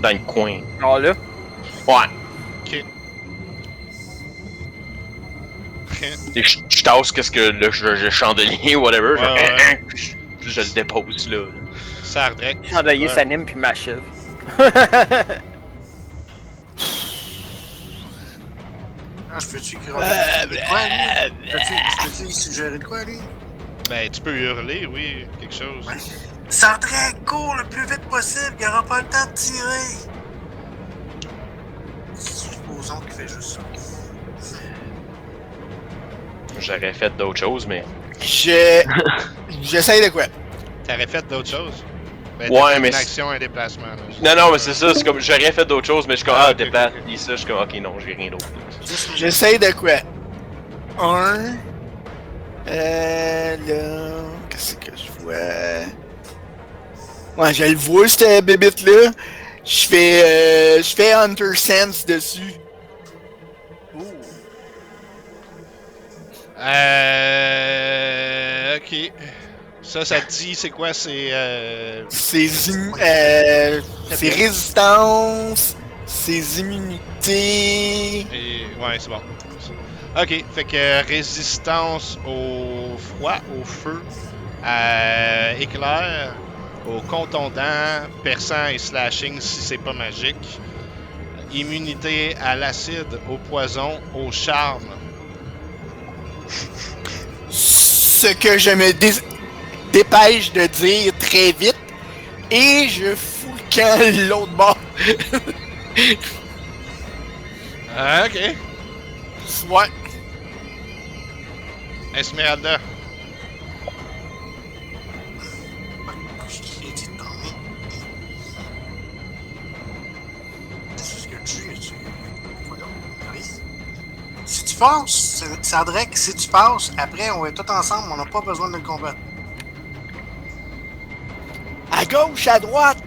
dans le coin. Oh là. Ouais. Ok. Et je tasse qu'est-ce que le chandelier, whatever, genre, Ouais. puis je le dépose là. Sardrek. Chandelier Ouais. s'anime puis m'achève. Ah, je peux-tu de quoi, lui? Je peux-tu lui suggérer de quoi, lui? Ben, tu peux hurler, oui, quelque chose. Ouais. Sandrek, cours le plus vite possible, il aura pas le temps de tirer! Supposons qu'il fait juste ça. J'aurais fait d'autres choses, mais. J'essaye de quoi? T'aurais fait d'autres choses? Ben, Ouais, t'as fait mais une c'est- action, un déplacement. Là. Non, mais c'est ça, c'est comme. J'aurais fait d'autres choses, mais je suis comme. Ah, Ah, ok, déplace, ok. dis ça, je suis comme. Ok, non, j'ai rien d'autre. J'essaye de quoi? Là. Qu'est-ce que je vois? Ouais, je le vois, cette bébite-là. Je fais Hunter Sense dessus. Ok. Ça te dit, c'est quoi? C'est C'est résistance, ses immunités. Ouais, c'est bon. Ok, fait que résistance au froid, au feu, éclair, au contondant, perçant et slashing si c'est pas magique. Immunité à l'acide, au poison, au charme. Ce que je me dépêche de dire très vite. Et je fous le camp l'autre bord. Ok. Ouais. Esmeralda. Je l'ai dit de dormir. C'est ce que tu... Voilà, oui. Si tu passes, Sardrek, si tu passes, après on est tous ensemble, on n'a pas besoin de le combattre. À gauche, à droite.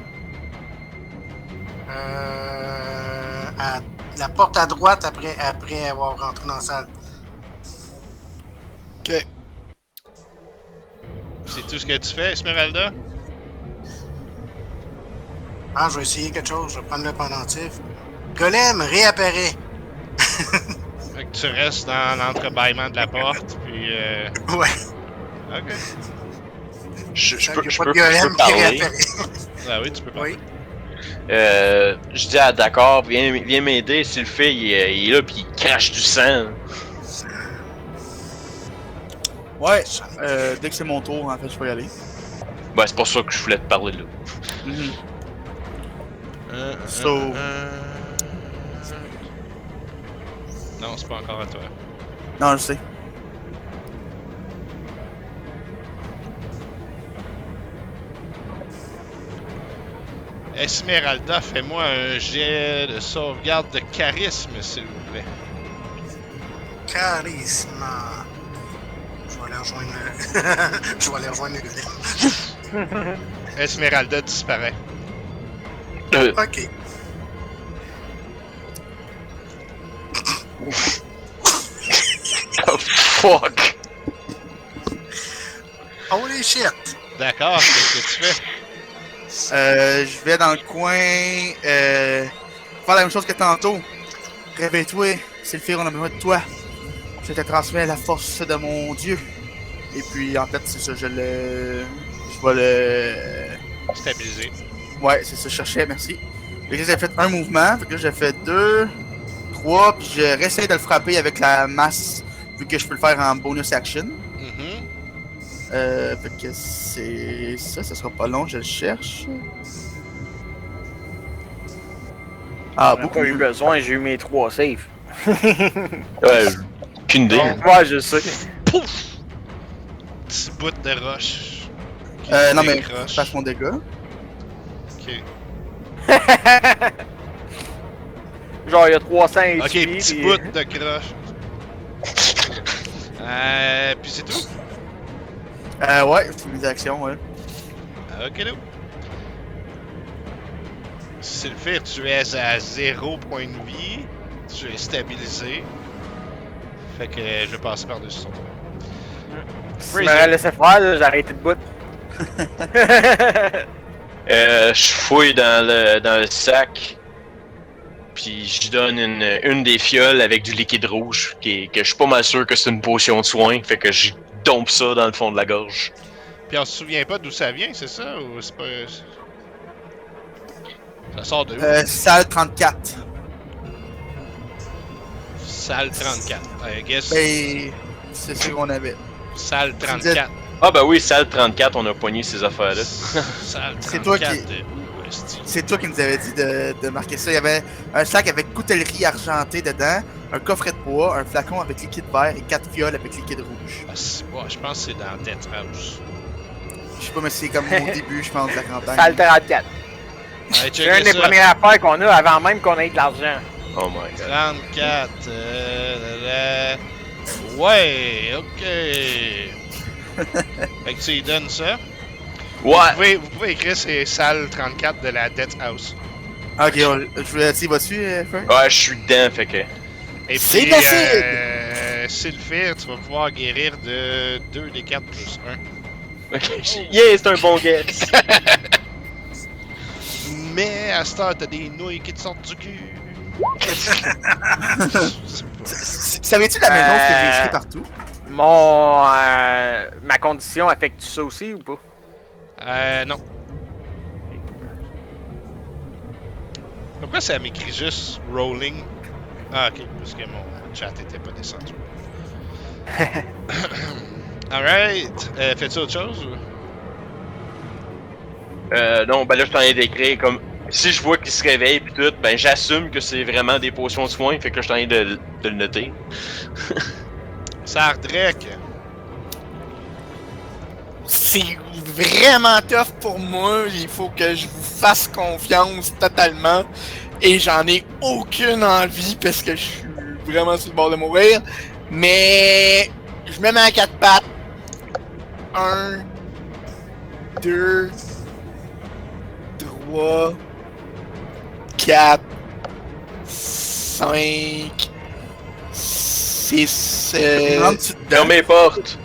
À la porte à droite après avoir rentré dans la salle. Ok. C'est tout ce que tu fais, Esmeralda? Ah, je vais essayer quelque chose, je vais prendre le pendentif. Golem réapparaît. Fait que tu restes dans l'entrebâillement de la porte, puis Ouais. Ok. Je Il peux, y a je pas peux, de golem je peux qui parler. réapparaît. Ah oui, tu peux pas. Oui. Je dis à D'accord, viens m'aider. S'il le fait, il est là puis il crache du sang. Ouais, dès que c'est mon tour, en fait, je peux y aller. Ben, c'est pour ça que je voulais te parler là. Mhm. Non, c'est pas encore à toi. Non, je sais. Esmeralda, fais-moi un jet de sauvegarde de charisme, s'il vous plaît. Charisme. Je vais aller rejoindre je vais aller rejoindre le golem. Esmeralda disparaît. Ok. Oh, fuck! Holy shit. D'accord, qu'est-ce que tu fais? Je vais dans le coin, faire la même chose que tantôt. Réveille-toi, Sylphir, on a besoin de toi. Je te transmets la force de mon dieu. Et puis, en fait, c'est ça, je vais le... Stabiliser. Ouais, c'est ça, je cherchais, merci. Fait que là, j'ai fait un mouvement, fait que là, j'ai fait 2, 3, puis je réessaye de le frapper avec la masse, vu que je peux le faire en bonus action. Fait que c'est ça, ça sera pas long, je le cherche. Ah, J'ai beaucoup pas eu mieux. besoin, j'ai eu mes 3 saves. Ouais, aucune idée. Ouais, je sais. Pouf! Petit bout de roche. qui Non, mais décroche. je passe mon dégât. Ok, Genre, il y a 300 HP. ok, petit puis- bout de croche. Puis c'est tout? Ouais, c'est mes actions, ouais. Ok, là. Sylphir, tu es à 0 point de vie. Tu es stabilisé. Fait que je vais passer par-dessus ton tour. Si je m'aurais laissé faire, là, j'ai arrêté de bout. Je fouille dans le sac, puis je donne une des fioles avec du liquide rouge, que je suis pas mal sûr que c'est une potion de soin, fait que je dompe ça dans le fond de la gorge. Puis on se souvient pas d'où ça vient, c'est ça? Ou c'est pas... Ça sort de où? Salle 34. Salle 34. I guess... Ben, c'est ce qu'on avait. Salle 34. Ah ben oui, salle 34, on a poigné ces affaires-là. Salle 34. C'est toi qui- Où est-ce que C'est toi qui nous avais dit de marquer ça. Il y avait un sac avec coutellerie argentée dedans, un coffret de bois, un flacon avec liquide vert et 4 fioles avec liquide rouge. Ah, ouais, je pense que c'est dans Death House. Je sais pas, mais c'est comme au début, je pense, de la campagne. Salle 34. Allez, C'est une checker des ça. premières affaires qu'on a avant même qu'on ait de l'argent. Oh my god. 34. Ouais, ok. Fait que tu lui donnes ça. Ouais! Vous pouvez écrire c'est salle 34 de la Death House. Ok, je voulais dire, vas-tu, Fern? Ouais, je suis dedans, fait que. Et C'est puis, d'acide! s'il le fait, tu vas pouvoir guérir de 2 des 4 plus 1. Ok, yeah, c'est un bon guess! Mais à cette heure, t'as des nouilles qui te sortent du cul. Savais-tu de la maison que j'ai écrit partout? Ma condition affecte ça aussi ou pas? Non. Pourquoi ça m'écrit juste rolling? Ah, ok, parce que mon chat était pas descendu. Alright. Fais-tu autre chose ou? Non, ben là, je t'en ai d'écrire comme. Si je vois qu'il se réveille pis tout, ben j'assume que c'est vraiment des potions de soin, fait que je t'en ai de le noter. Sardrek. C'est vraiment tough pour moi. Il faut que je vous fasse confiance totalement. Et j'en ai aucune envie parce que je suis vraiment sur le bord de mourir. Mais je me mets à 4 pattes. 1, 2, 3, 4, 5, 6, Rentre-tu dedans? Ferme mes portes!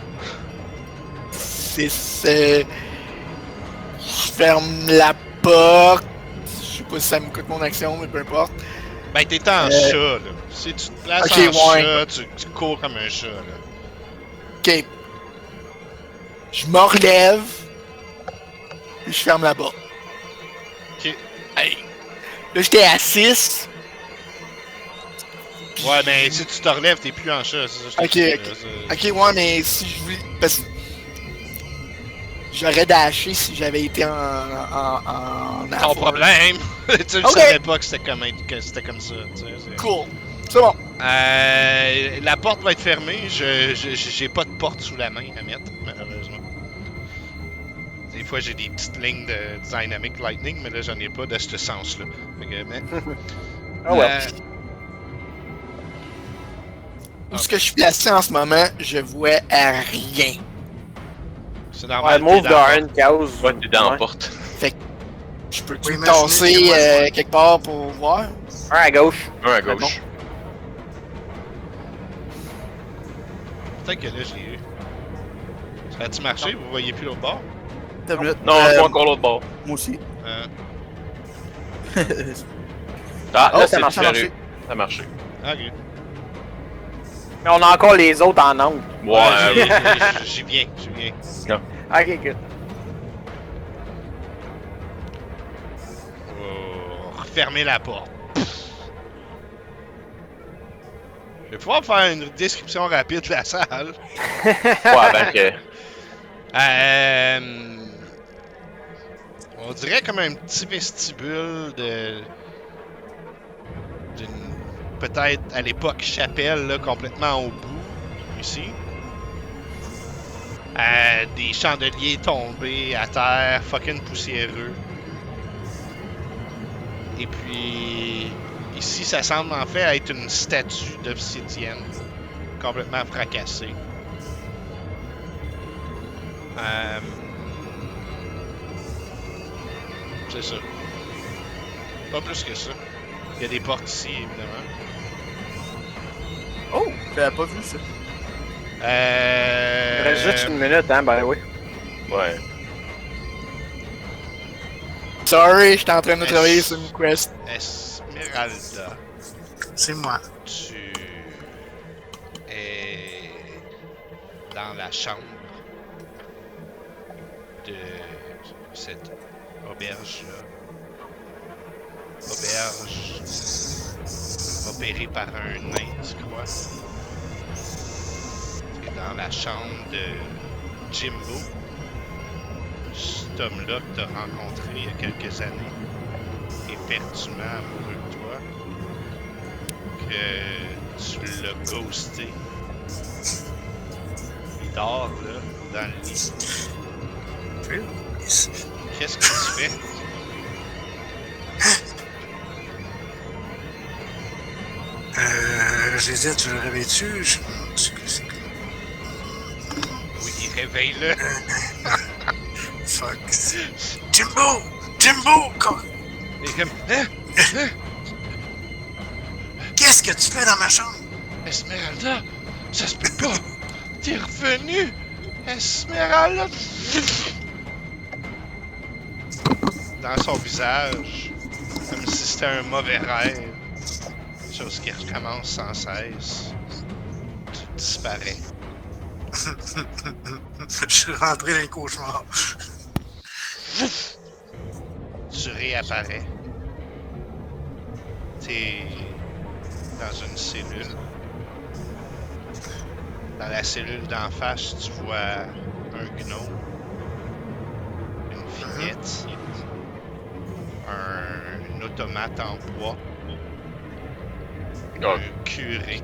6, je ferme la porte. Je sais pas si ça me coûte mon action, mais peu importe. Ben, t'es en chat, là. Si tu te places Ok, en ouais. chat, tu cours comme un chat, là. Ok. Je me relève. Puis je ferme la porte. Ok. Hey. Là, j'étais à 6. Ouais, mais si tu te relèves, t'es plus en chat, c'est ça. Ok, ok, ouais, mais si je voulais. Parce que. J'aurais dashé si j'avais été en Ton avant. problème! Tu le Ok. savais pas que c'était comme ça, tu sais. Cool. C'est bon. La porte va être fermée. J'ai pas de porte sous la main à mettre, malheureusement. Des fois, j'ai des petites lignes de Dynamic Lightning, mais là, j'en ai pas de ce sens-là. Fait que, mais... Ah ouais. Où ce que je suis placé en ce moment, je vois à rien. C'est Ouais, normal. move t'es dans la dans une case. Ouais, t'es dans la Ouais. porte. Je peux Oui, me imaginez tasser que moi, je vois. quelque part pour voir. Un à gauche. Un à gauche. Peut-être que là, je l'ai eu. Ça a-tu marché? Vous voyez plus l'autre bord? Attends une minute. Non, pas encore l'autre bord. Moi aussi. Ah, Oh, là, ça c'est marche, ça a disparu. Ça a marché. Ok. Mais on a encore les autres en angle. Ouais, J'y viens. Ok, good. Refermer la porte. Je vais pouvoir faire une description rapide de la salle. ouais, avant que. On dirait comme un petit vestibule d'une peut-être à l'époque chapelle là, complètement au bout ici. Des chandeliers tombés à terre, fucking poussiéreux. Et puis ici, ça semble en fait être une statue d'obsidienne complètement fracassée. C'est ça. Pas plus que ça. Il y a des portes ici, évidemment. Oh, j'avais pas vu ça. Il reste juste une minute, hein, ben oui. Ouais. Sorry, j'étais en train de travailler sur une quest. Esmeralda, C'est moi. tu es dans la chambre de cette auberge-là. Auberge opérée par un nain, tu crois. Tu es dans la chambre de Jimbo. Cet homme-là que tu as rencontré il y a quelques années, éperdument amoureux de toi, que tu l'as ghosté. Il dort là, dans le lit. Qu'est-ce que tu fais? J'hésite, tu le réveilles-tu? Oui, réveille-le. fuck? Jimbo! Jimbo! Il est comme, hein? Qu'est-ce que tu fais dans ma chambre? Esmeralda, ça se peut pas! T'es revenu! Esmeralda! Dans son visage, comme si c'était un mauvais rêve, chose qui recommence sans cesse. Tu disparais. Je suis rentré dans le cauchemar. Tu réapparais. T'es dans une cellule. Dans la cellule d'en face, tu vois un gnome, une vignette, un automate en bois, Oh. un curé.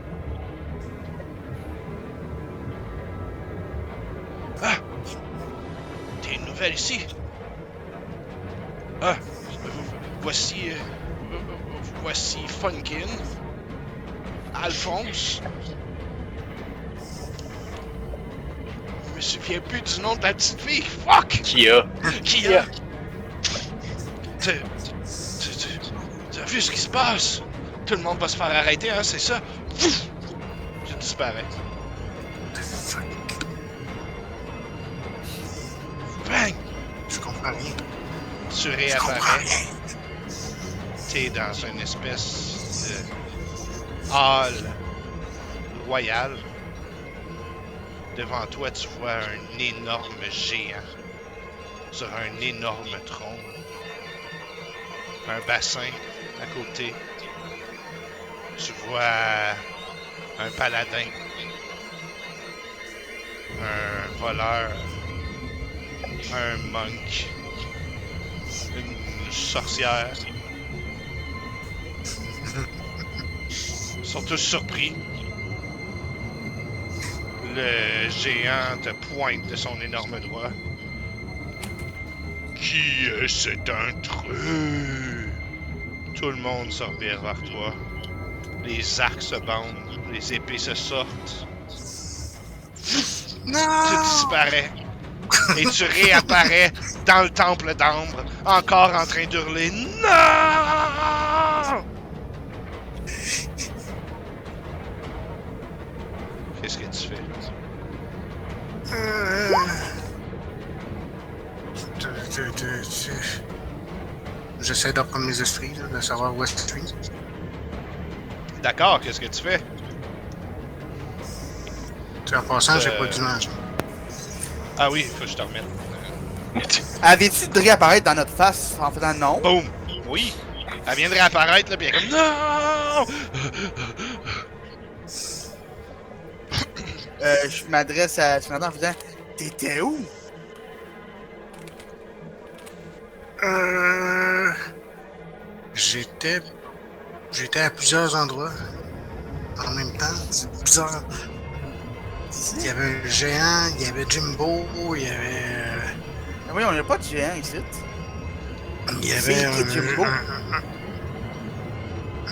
Ah! T'es nouvelle ici? Ah! Voici... voici Funkin. Alphonse. Je me souviens plus du nom de la petite fille. Fuck! Kia. Qui a? T'as vu ce qui se passe? Tout le monde va se faire arrêter, hein, c'est ça? Je disparais. Bang! Je comprends rien. Tu Je comprends réapparais. rien. T'es dans une espèce de hall royal. Devant toi, tu vois un énorme géant sur un énorme trône. Un bassin à côté. Tu vois un paladin, un voleur, un monk, une sorcière. Ils sont tous surpris. Le géant te pointe de son énorme doigt. Qui est cet intrus? Tout le monde se revient vers toi. Les arcs se bandent, les épées se sortent. Non! Tu disparais. Et tu réapparais dans le temple d'Ambre, encore en train d'hurler non! Qu'est-ce que tu fais? J'essaie d'apprendre mes esprits, là, de savoir où est-ce que je suis. D'accord, qu'est-ce que tu fais? Tu en passant, j'ai pas d'image. Ah oui, faut que je te remette. Avais-tu de réapparaître dans notre face en faisant non? Boum! Oui! Elle vient de réapparaître, là, pis elle est comme non! Je m'adresse à Jonathan en faisant t'étais où? J'étais à plusieurs endroits. En même temps, c'est bizarre. Il y avait un géant, il y avait Jimbo, il y avait... Ah oui, on n'a pas de géant ici. Il y avait C'est un... qui, Jimbo?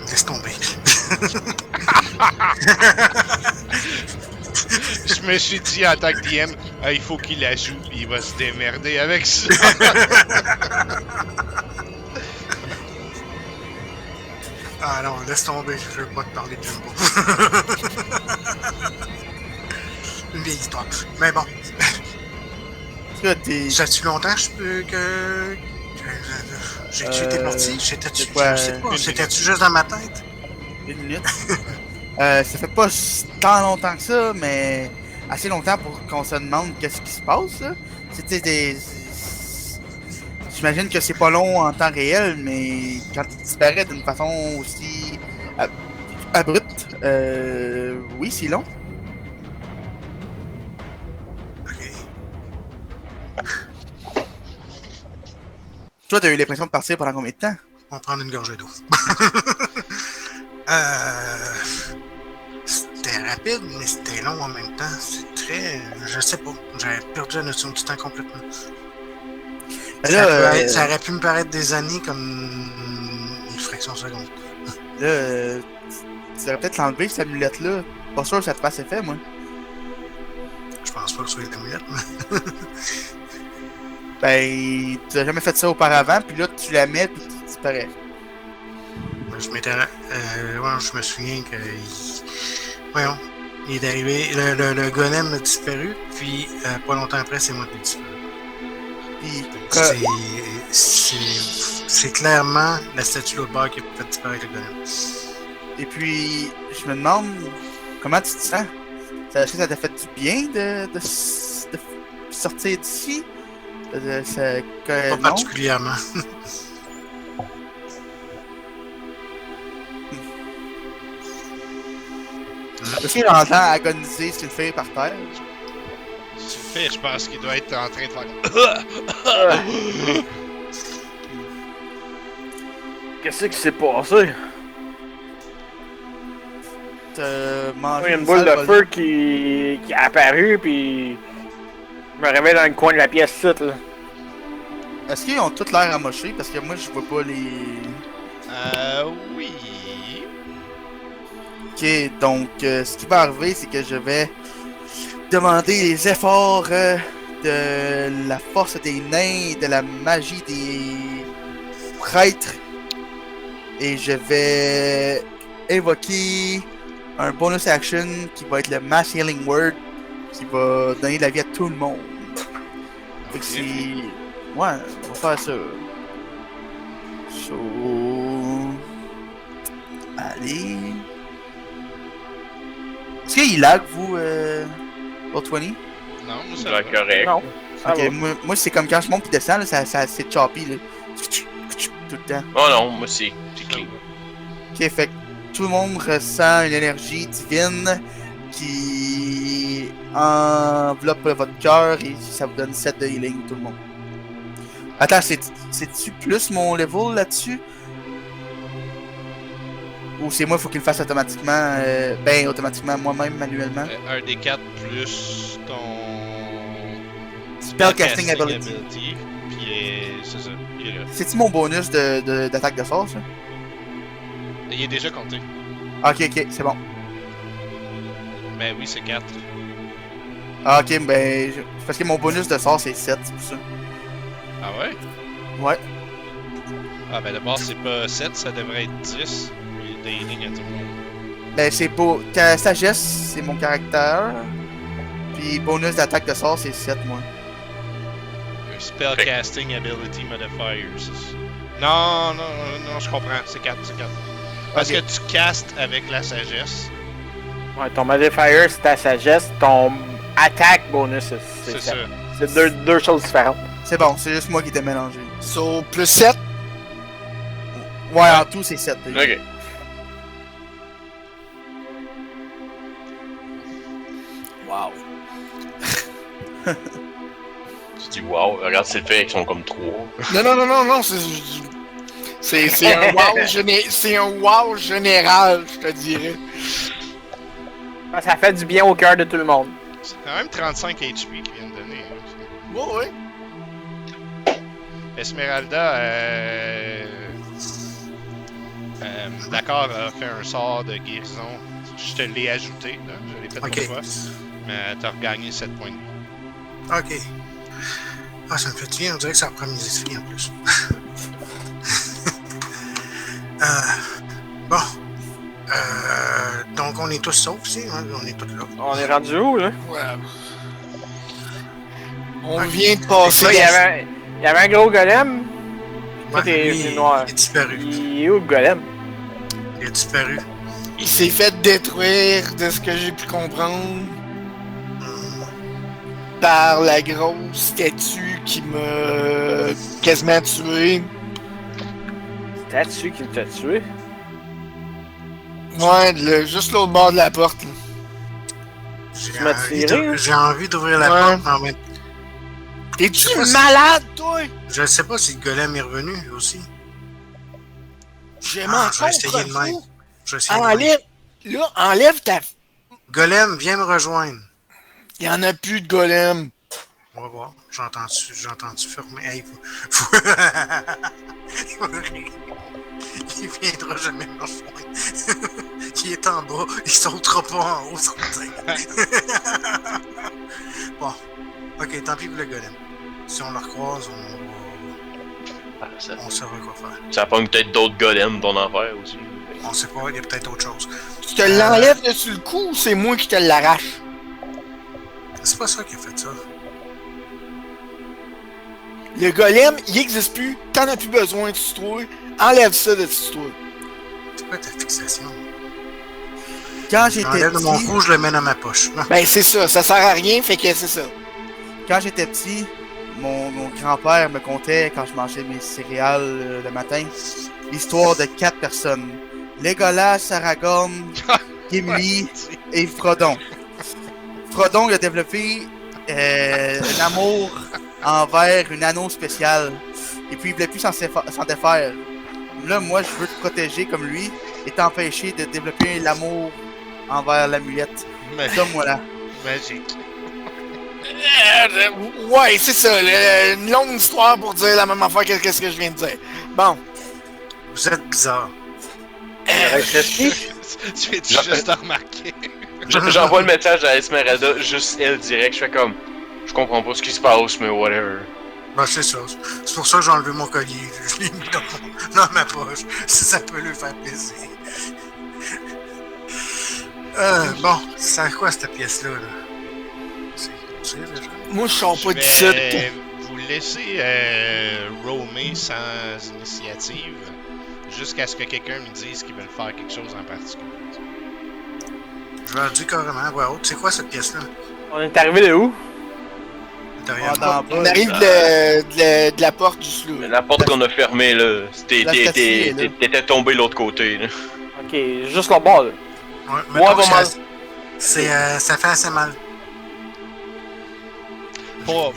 Laisse tomber. Je me suis dit en tant que DM, il faut qu'il la joue, pis il va se démerder avec ça. Ah non, laisse tomber, je veux pas te parler de Jimbo. Une vieille histoire. Mais bon, Ça, t'es. ça fait longtemps que j'ai-tu été parti? J'étais-tu... c'est quoi, Je sais pas, c'était-tu juste dans ma tête? Une minute. Ça fait pas tant longtemps que ça, mais assez longtemps pour qu'on se demande qu'est-ce qui se passe. Là. C'était des. J'imagine que c'est pas long en temps réel, mais quand il disparaît d'une façon aussi abrupte, oui, c'est long. Ok. Toi, t'as eu l'impression de partir pendant combien de temps? On va prendre une gorgée d'eau. C'était rapide, mais c'était long en même temps. C'est très... Je sais pas. J'avais perdu la notion du temps complètement. Là, Ça aurait pu me paraître des années comme une fraction de seconde. là, tu devrais peut-être l'enlever, cette amulette-là. Pas sûr que ça te fasse effet, moi. Je pense pas que ce soit une amulette, mais... Ben, tu n'as jamais fait ça auparavant, puis là, tu la mets, puis tu disparais. Je m'étais. Ouais, je me souviens que. Voyons. Il est arrivé. Le golem a disparu, puis pas longtemps après, c'est moi qui ai disparu. Puis, C'est clairement la statue l'autre bord qui a fait disparaître le golem. et puis, je me demande, comment tu te sens? Est-ce que ça t'a fait du bien de sortir d'ici? Pas Non? particulièrement. Est-ce qu'il entend agoniser sur une fille par terre? Tu le fais, je pense qu'il doit être en train de faire. Qu'est-ce qui s'est passé? Manger Il y a une boule de feu qui a apparu, puis je me réveille dans le coin de la pièce site, là. Est-ce qu'ils ont tous l'air amochés? Parce que moi, je vois pas les... Oui. Ok, donc, ce qui va arriver, c'est que je vais demander les efforts de la force des nains, de la magie des prêtres. Et je vais évoquer un bonus action qui va être le Mass Healing Word, qui va donner de la vie à tout le monde. Fait que c'est... Ouais, on va faire ça. So... Allez... Est-ce qu'il lag, vous, pour 20? Non, moi ça C'est va. correct. Non. Ça Ok, va. moi c'est comme quand je monte puis descends, là, ça c'est choppy, là. Tout le temps. Oh non, moi c'est clean. Ok, fait que tout le monde ressent une énergie divine qui enveloppe votre cœur et ça vous donne 7 de healing, tout le monde. Attends, c'est-tu plus mon level là-dessus? Ou c'est moi, il faut qu'il le fasse automatiquement, automatiquement, moi-même, manuellement? Un des 4 plus ton. Spellcasting ability. Puis c'est ça, il est là. C'est-tu mon bonus d'attaque de force, là? Il est déjà compté. Ok, c'est bon. Mais oui, c'est 4. Ah, ok, ben, parce que mon bonus de sort c'est 7, c'est pour ça. Ah ouais? Ouais. Ah ben d'abord, c'est pas 7, ça devrait être 10. Des healing à tout le monde. Ben, c'est pour. Sagesse, c'est mon caractère. Puis bonus d'attaque de sort, c'est 7, moi. Spellcasting ability modifiers. Non, je comprends. C'est 4. Parce Ok. que tu castes avec la sagesse. Ouais, ton modifier, c'est ta sagesse. Ton attaque bonus, C'est ça. c'est deux choses différentes. C'est bon, c'est juste moi qui étais mélangé. So, plus 7. Ouais, en tout, c'est 7. Ok. Wow. Tu dis wow, regarde c'est le fait qu'ils sont comme 3. Non, c'est un wow c'est un wow général, je te dirais. Ça fait du bien au cœur de tout le monde. C'est quand même 35 HP qu'ils viennent de donner. Hein. Ouais. Esmeralda, d'accord, a fait un sort de guérison. Je te l'ai ajouté, là. Je l'ai fait Ok. pour toi. Mais t'as regagné 7 points de vie. Ok. Ah, ça me fait du bien, on dirait que ça reprend mes esprits en plus. Bon. Donc on est tous saufs ici, hein? On est tous là. On est rendu où, là? Ouais. On Ok. vient de Ça, passer. il y avait un gros golem. Ouais, Tout est lui, noir. il est disparu. Il est où, le golem? Il a disparu. Il s'est fait détruire, de ce que j'ai pu comprendre, par la grosse statue qui m'a quasiment tué. T'as-tu qui t'a tué? Ouais, juste l'autre bord de la porte. Là. J'ai m'as envie tiré, hein? j'ai envie d'ouvrir la Ouais. porte, mais en même T'es-tu Je sais pas si- malade, toi? je sais pas si le golem est revenu lui aussi. Je Ah, m'en je vais essayer de contre même. vous. Je vais essayer de même. Enlève, là, enlève ta... Golem, viens me rejoindre. Il y en a plus de golem. On va voir. J'entends-tu fermer? Hey, il viendra jamais me rejoindre. Il est en bas, il sautera pas en haut, certain. Bon. Ok, tant pis pour le golem. Si on la recroise, Ça, on saura quoi faire. ça pogne peut-être d'autres golems ton enfer aussi. On sait pas, il y a peut-être autre chose. Tu te l'enlèves là sur le coup ou c'est moi qui te l'arrache? C'est pas ça qui a fait ça. Le golem, il existe plus, t'en as plus besoin de toi, enlève ça de toi. C'est quoi ta fixation? Quand Je j'étais l'enlève de mon petit, cou, je le mets dans ma poche. Non. Ben c'est ça sert à rien, fait que c'est ça. quand j'étais petit, mon grand-père me contait, quand je mangeais mes céréales le matin, l'histoire de 4 personnes. Legolas, Aragorn, Gimli et Frodon. Frodon il a développé un amour envers une anneau spéciale. Et puis il voulait plus s'en défaire. Là, moi, je veux te protéger comme lui et t'empêcher de développer l'amour envers l'amulette. Comme moi là. Magique. Ouais, c'est ça, une longue histoire pour dire la même affaire que ce que je viens de dire. Bon. Vous êtes bizarre. Tu fais juste à remarquer. J'envoie le message à Esmeralda, juste elle direct. Je fais comme, je comprends pas ce qui se passe, mais whatever. Ben, c'est ça. C'est pour ça que j'ai enlevé mon collier. Je l'ai mis dans ma poche. Si ça peut lui faire plaisir. Bon, c'est quoi cette pièce-là? Là? C'est déjà. Moi, je sors Je pas d'ici. vais vous laisser roamer sans initiative jusqu'à ce que quelqu'un me dise qu'ils veulent faire quelque chose en particulier. Je leur dis carrément, ouais, c'est quoi cette pièce-là? On est arrivé de où? Derrière Ah, moi. dans On bas, arrive de la porte du slou. La porte qu'on a fermée, là, statue est là. t'étais tombé de l'autre côté, là. Ok, juste le bord là. Ouais, Moi, mettons que pas mal. ça fait assez mal. Pour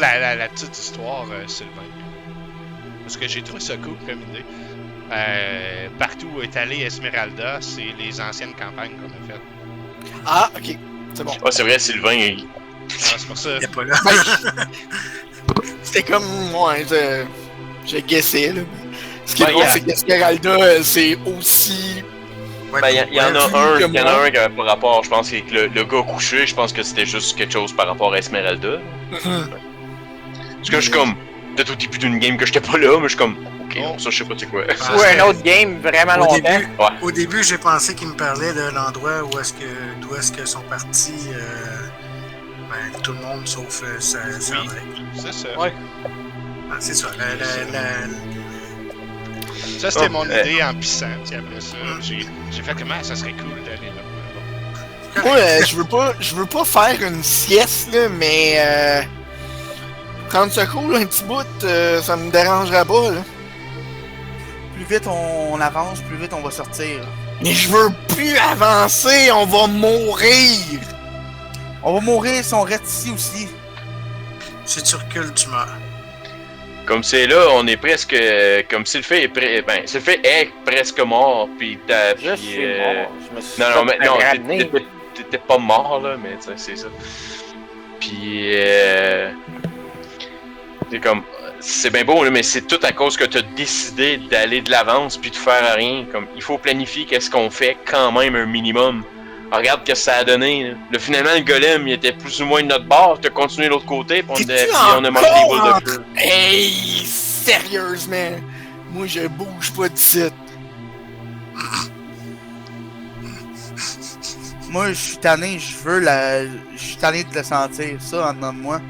la petite histoire, Sylvain, parce que j'ai trouvé ça cool comme idée. Partout où est allé Esmeralda, c'est les anciennes campagnes qu'on a faites. Ah, ok. C'est bon. Ah, c'est vrai, Sylvain, Ah, c'est pour ça. Il est pas là. C'était comme, ouais, j'ai guessé, là. Ce qui est Ben, drôle, y a- c'est qu'Esmeralda, c'est aussi... Ouais, ben, il y en a plus un, que il y en a moi. un qui avait pas rapport, je pense, avec le gars couché, je pense que c'était juste quelque chose par rapport à Esmeralda. Parce que je suis comme, peut-être au début d'une game que j'étais pas là, mais je suis comme, ok, non, ça je sais pas c'est quoi. Ah, Ou un autre game vraiment Au longtemps. début, Ouais. au début, j'ai pensé qu'il me parlait de l'endroit d'où est-ce que sont partis ben, tout le monde sauf Sandrine. C'est ça. Ouais. Ah, c'est ça. Ça, c'était Oh, mon idée en pissant. Puis après ça, j'ai fait comment ça serait cool d'aller là. Moi, je veux pas faire une sieste, là, mais... 30 secondes, un petit bout, ça me dérangerait pas, là. Plus vite on avance, plus vite on va sortir. Mais je veux plus avancer, on va mourir! On va mourir si on reste ici aussi. Si tu recules, tu meurs. Comme c'est là, on est presque. Comme Sylphé est presque mort, pis t'as. Je puis, suis mort. Je me suis Non, mais non, ramené. t'étais pas mort, là, mais tu sais, c'est ça. Puis, c'est comme. C'est bien beau, là, mais c'est tout à cause que t'as décidé d'aller de l'avance puis de faire rien. Comme, il faut planifier qu'est-ce qu'on fait quand même un minimum. Alors, regarde ce que ça a donné. Là, finalement, le golem, il était plus ou moins de notre bord. T'as continué de l'autre côté, puis on a mangé des boules de feu. Hey, sérieusement, moi je bouge pas d'ici. Moi, je suis tanné, je suis tanné de le sentir, ça, en dedans de moi.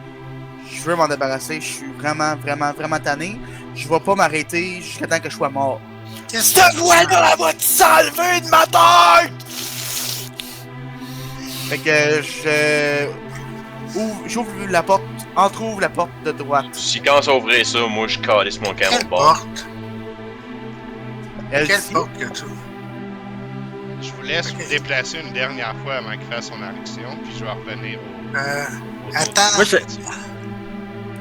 Je veux m'en débarrasser, je suis vraiment, vraiment, vraiment tanné. Je vais pas m'arrêter jusqu'à temps que je sois mort. Qu'est-ce Cette voix-là va te salver de ma tête! Fait que j'ouvre la porte, entrouvre la porte de droite. Si quand ça ouvrait ça, moi je calisse mon camp au Quelle bord. porte? Elle Quelle dit, porte que tu ouvres? Je vous laisse Ok. vous déplacer une dernière fois avant qu'il fasse son action, puis je vais revenir au Attends. Moi, je-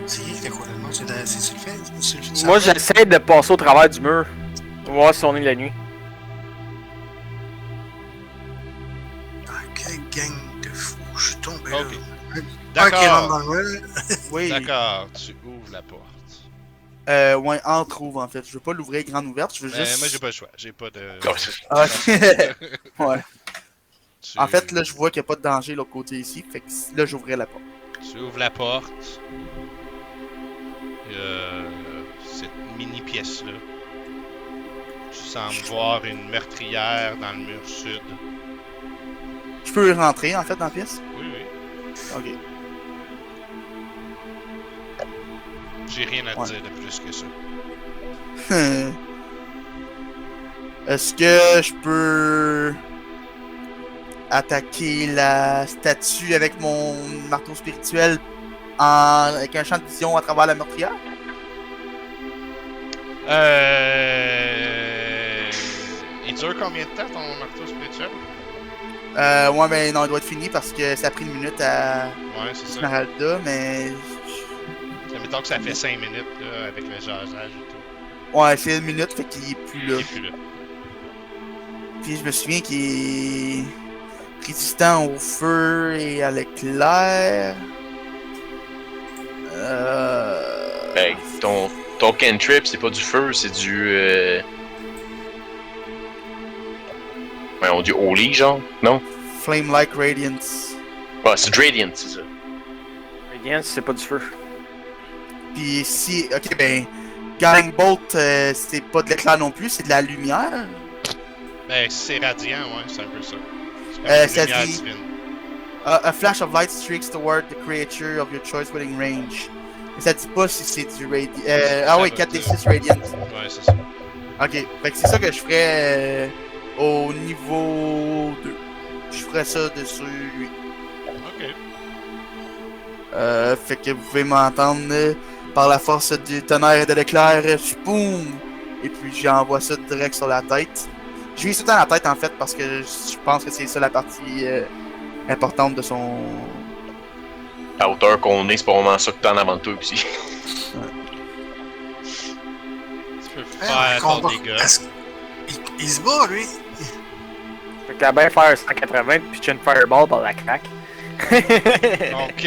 C'est qui qui a quoi le nom? C'est-tu le fait? Moi, j'essaie de passer au travers du mur. Voir si on est la nuit. Ah, quelle gang de fous. Je suis tombé Ok. là. D'accord. Un qui rentre dans le mur. oui, D'accord, tu ouvres la porte. ouais, entrouvre en fait. Je veux pas l'ouvrir grande ouverte, je veux juste... Moi, j'ai pas le choix. J'ai pas de. Ah, c'est- Ah, ouais. Tu- En fait, là, je vois qu'il n'y a pas de danger de l'autre côté ici, fait que là, j'ouvrais la porte. Tu ouvres la porte. cette mini pièce-là. Tu sembles voir une meurtrière dans le mur sud. Je peux rentrer en fait dans la pièce? Oui, oui. Ok. J'ai rien à te dire de plus que ça. Est-ce que je peux attaquer la statue avec mon marteau spirituel avec un champ de vision à travers la meurtrière? Il dure combien de temps ton marteau spirituel? Ouais, mais non, il doit être fini parce que ça a pris une minute à Ouais, c'est ça. Esmeralda, mais. Mettons que ça fait 5 minutes là, avec le jasage et tout. Ouais, c'est une minute, fait qu'il est plus là. Il est plus là. Puis je me souviens qu'il est résistant au feu et à l'éclair. Ben, ton cantrip, c'est pas du feu, c'est du. Ouais, on dit holy, genre? Non? Flame-like Radiance. Ah, c'est Radiant, c'est ça. Radiance, c'est pas du feu. Puis si. Ok, ben. Guiding Bolt, c'est pas de l'éclair non plus, c'est de la lumière. Ben, c'est radiant, ouais, c'est un peu ça. C'est comme une ça lumière dit- divine. A flash of light streaks toward the creature of your choice within range. Mais ça dit pas si c'est du Radiant. Ah oui, 4d6 Radiant. Ouais, c'est ça. Ok, fait que c'est ça que je ferais au niveau 2. Je ferais ça dessus lui. Ok. Fait que vous pouvez m'entendre par la force du tonnerre et de l'éclair, boum! Et puis j'envoie ça direct sur la tête. Je vise tout dans la tête en fait parce que je pense que c'est ça la partie importante de son. À hauteur qu'on est, c'est pas vraiment ça que t'as en avant de toi aussi. Tu peux Hein, faire ton combat. dégât. Il se bat, lui. Fait qu'elle a bien faire 180 puis tu une fireball par la craque. Donc,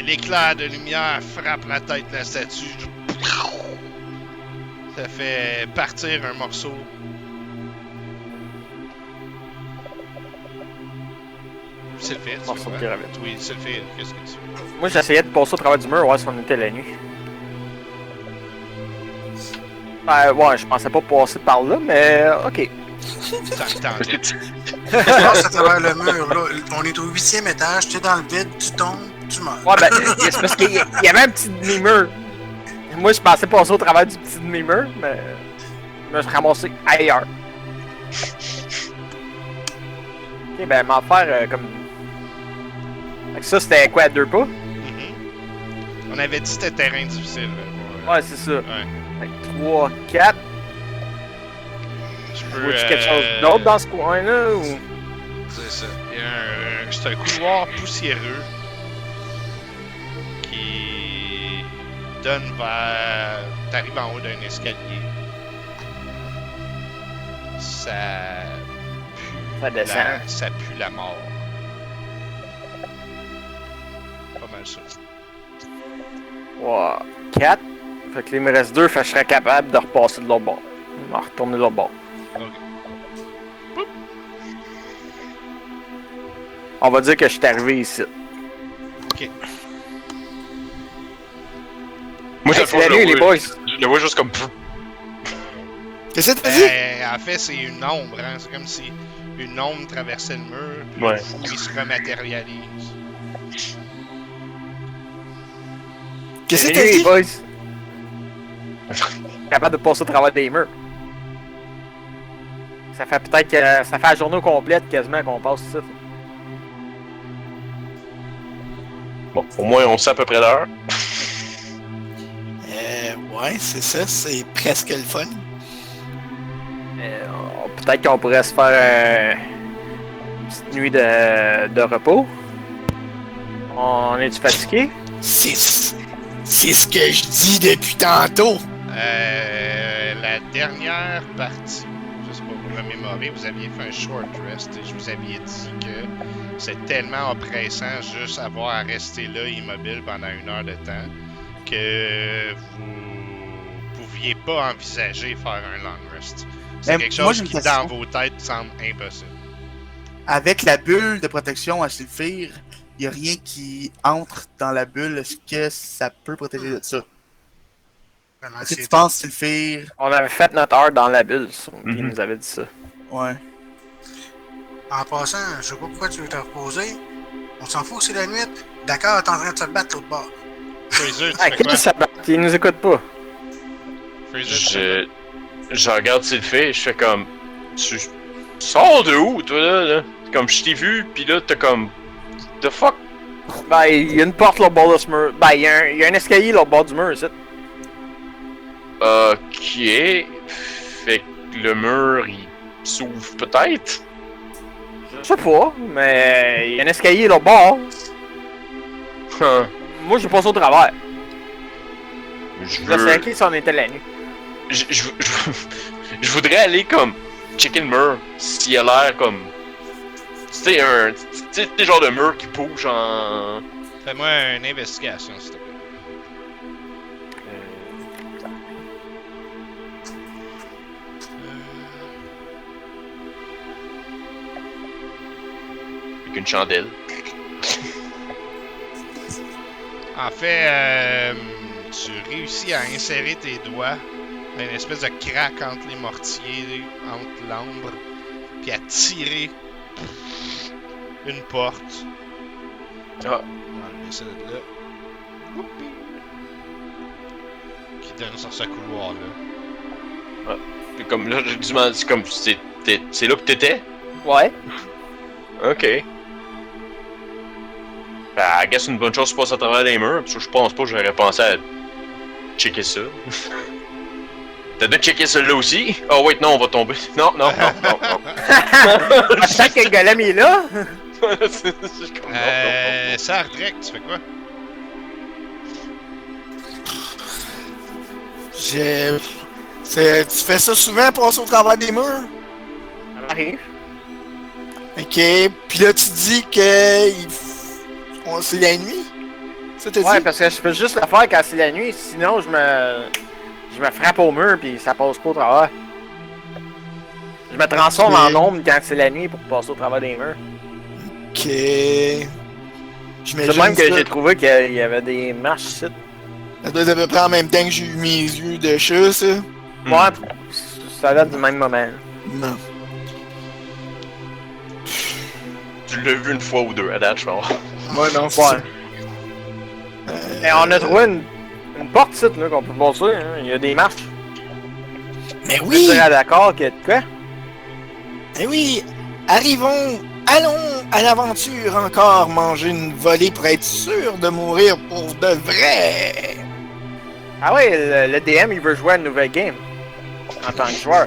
l'éclair de lumière frappe la tête de la statue. Ça fait partir un morceau. C'est le fait. Morceau de pyramide. Oui, c'est le fait. Qu'est-ce que tu veux? Moi, j'essayais de passer au travers du mur, voir si on était la nuit. Ouais, je pensais pas passer par là, mais ok. T'entends. Tu passes à travers le mur, là. On est au 8e étage, tu es dans le vide, tu tombes, tu meurs. Ouais, ben, c'est parce qu'il y avait un petit demi-mur. Moi, je pensais passer au travers du petit demi-mur, mais je me suis ramassé ailleurs. Ok, ben, m'en faire comme. Fait que ça, c'était quoi, 2 pas? Mhm. On avait dit que c'était terrain difficile. Là, pour, Ouais, c'est ça. ouais. Fait que 3, 4. Je peux. Vois-tu quelque chose d'autre dans ce coin-là ou. C'est ça. Il y a c'est un couloir poussiéreux qui donne vers. T'arrives en haut d'un escalier. Ça pue. Ça descend. Ça pue la mort. Pas mal ça. 3, 4. Fait que là, il me reste 2, fait que je serais capable de repasser de l'autre bord. On va retourner de l'autre bord. Ok. On va dire que je suis arrivé ici. Ok. Moi, Hey, ça c'est la nuit, les boys. Je le vois juste comme. Qu'est-ce que t'as dit? En fait, c'est une ombre, hein. C'est comme si une ombre traversait le mur, puis Ouais. il se rematérialise. Qu'est-ce que C'est t'as la nuit, les dit? boys. Capable de passer au travers des murs. Ça fait peut-être que ça fait la journée complète quasiment qu'on passe ici. Bon, au moins, on sait à peu près l'heure. Ouais, c'est ça, c'est presque le fun. Peut-être qu'on pourrait se faire une petite nuit de repos. On est-tu fatigué? C'est ce que je dis depuis tantôt. La dernière partie, juste pour vous remémorer, vous aviez fait un short rest et je vous aviez dit que c'est tellement oppressant juste avoir à rester là immobile pendant 1 heure de temps que vous pouviez pas envisager faire un long rest. C'est Mais quelque moi, chose j'ai une qui question. dans vos têtes semble impossible. Avec la bulle de protection à Sylphir, il n'y a rien qui entre dans la bulle. Est-ce que ça peut protéger de ça? Est-ce que tu penses, Sylphir? On avait fait notre heure dans la bulle, puis il nous avait dit ça. Ouais. En passant, je sais pas pourquoi tu veux te reposer. On s'en fout, c'est la nuit. D'accord, t'es en train de se battre l'autre bord. Fraser, tu Ah, fais quoi? qu'est-ce que ça bat? Il nous écoute pas. Fraser, tu fais Je regarde Sylphie, je fais comme. Tu sors de où, toi, là? Comme je t'ai vu, pis là, t'as comme. The fuck? Ben, il y a une porte là au bord de ce mur. Ben, il y a un escalier là au bord du mur, ici. Ok. Fait que le mur, il s'ouvre peut-être? Je sais pas, mais il y a un escalier là au bord. Huh. Moi, j'ai passé au travers. Je Je sais veux. qui si on était la nuit. Je voudrais aller comme. Checker le mur. S'il a l'air comme. Tu sais, des genres de mur qui bouge en. Fais-moi une investigation, s'il te plaît. Avec une chandelle. En fait, tu réussis à insérer tes doigts dans une espèce de craque entre les mortiers, entre l'ambre, puis à tirer une porte. Ah. On va enlever ça de là. Whoopi. Qui donne sur ce couloir-là. Puis comme là, je demande, c'est comme. C'est là que t'étais? Ouais. Ok. Ben, I guess une bonne chose se passe à travers les murs, parce que je pense pas que j'aurais pensé à checker ça. T'as dû checker celui-là aussi? Oh wait, non, on va tomber. Non. Attends que le golem est là. C'est comme, non. Sardrek, tu fais quoi? Tu fais ça souvent, passer au travers des murs? Ça arrive. Ok, puis là tu dis que c'est la nuit? Ça t'as Ouais, dit? parce que je peux juste le faire quand c'est la nuit, sinon je me frappe au mur puis ça passe pas au travers. Je me transforme Ok. en ombre quand c'est la nuit pour passer au travers des murs. Ok. C'est même que j'ai trouvé qu'il y avait des marches ici. Ça doit être à peu près en même temps que j'ai eu mes yeux de chat, ça? Ouais, ça date du même moment. Non. Tu l'as vu une fois ou deux à date, je pense. Ouais, non, c'est Ouais. ça. Et on a trouvé une porte ici là qu'on peut passer, hein. Il y a des marches. Mais Je oui! serais d'accord que quoi? Mais oui! Allons à l'aventure encore manger une volée pour être sûr de mourir pour de vrai! Ah ouais, le DM il veut jouer à une nouvelle game. En tant que joueur.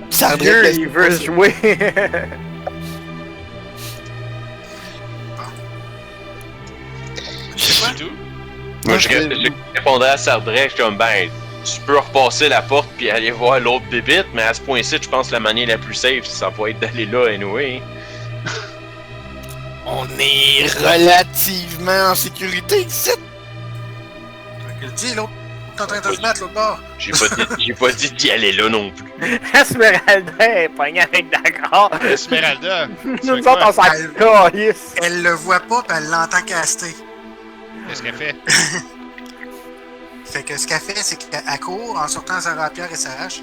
Sardrek, Il veut jouer. C'est tout? Moi, je répondais à Sardrek, je suis comme, ben, tu peux repasser la porte puis aller voir l'autre bébite, mais à ce point-ci, je pense que la manière la plus safe, ça va être d'aller là, anyway. On est relativement en sécurité ici. Tu le dis, l'autre est en train de se battre l'autre bord. J'ai pas dit d'y aller là non plus. Esmeralda est pognée avec d'accord. Esmeralda, tu Nous fais autres, on quoi? s'en calisse. Elle le voit pas, puis elle l'entend caster. Qu'est-ce qu'elle fait? Fait que ce qu'elle fait, c'est qu'elle court en sortant sa rapière et sa hache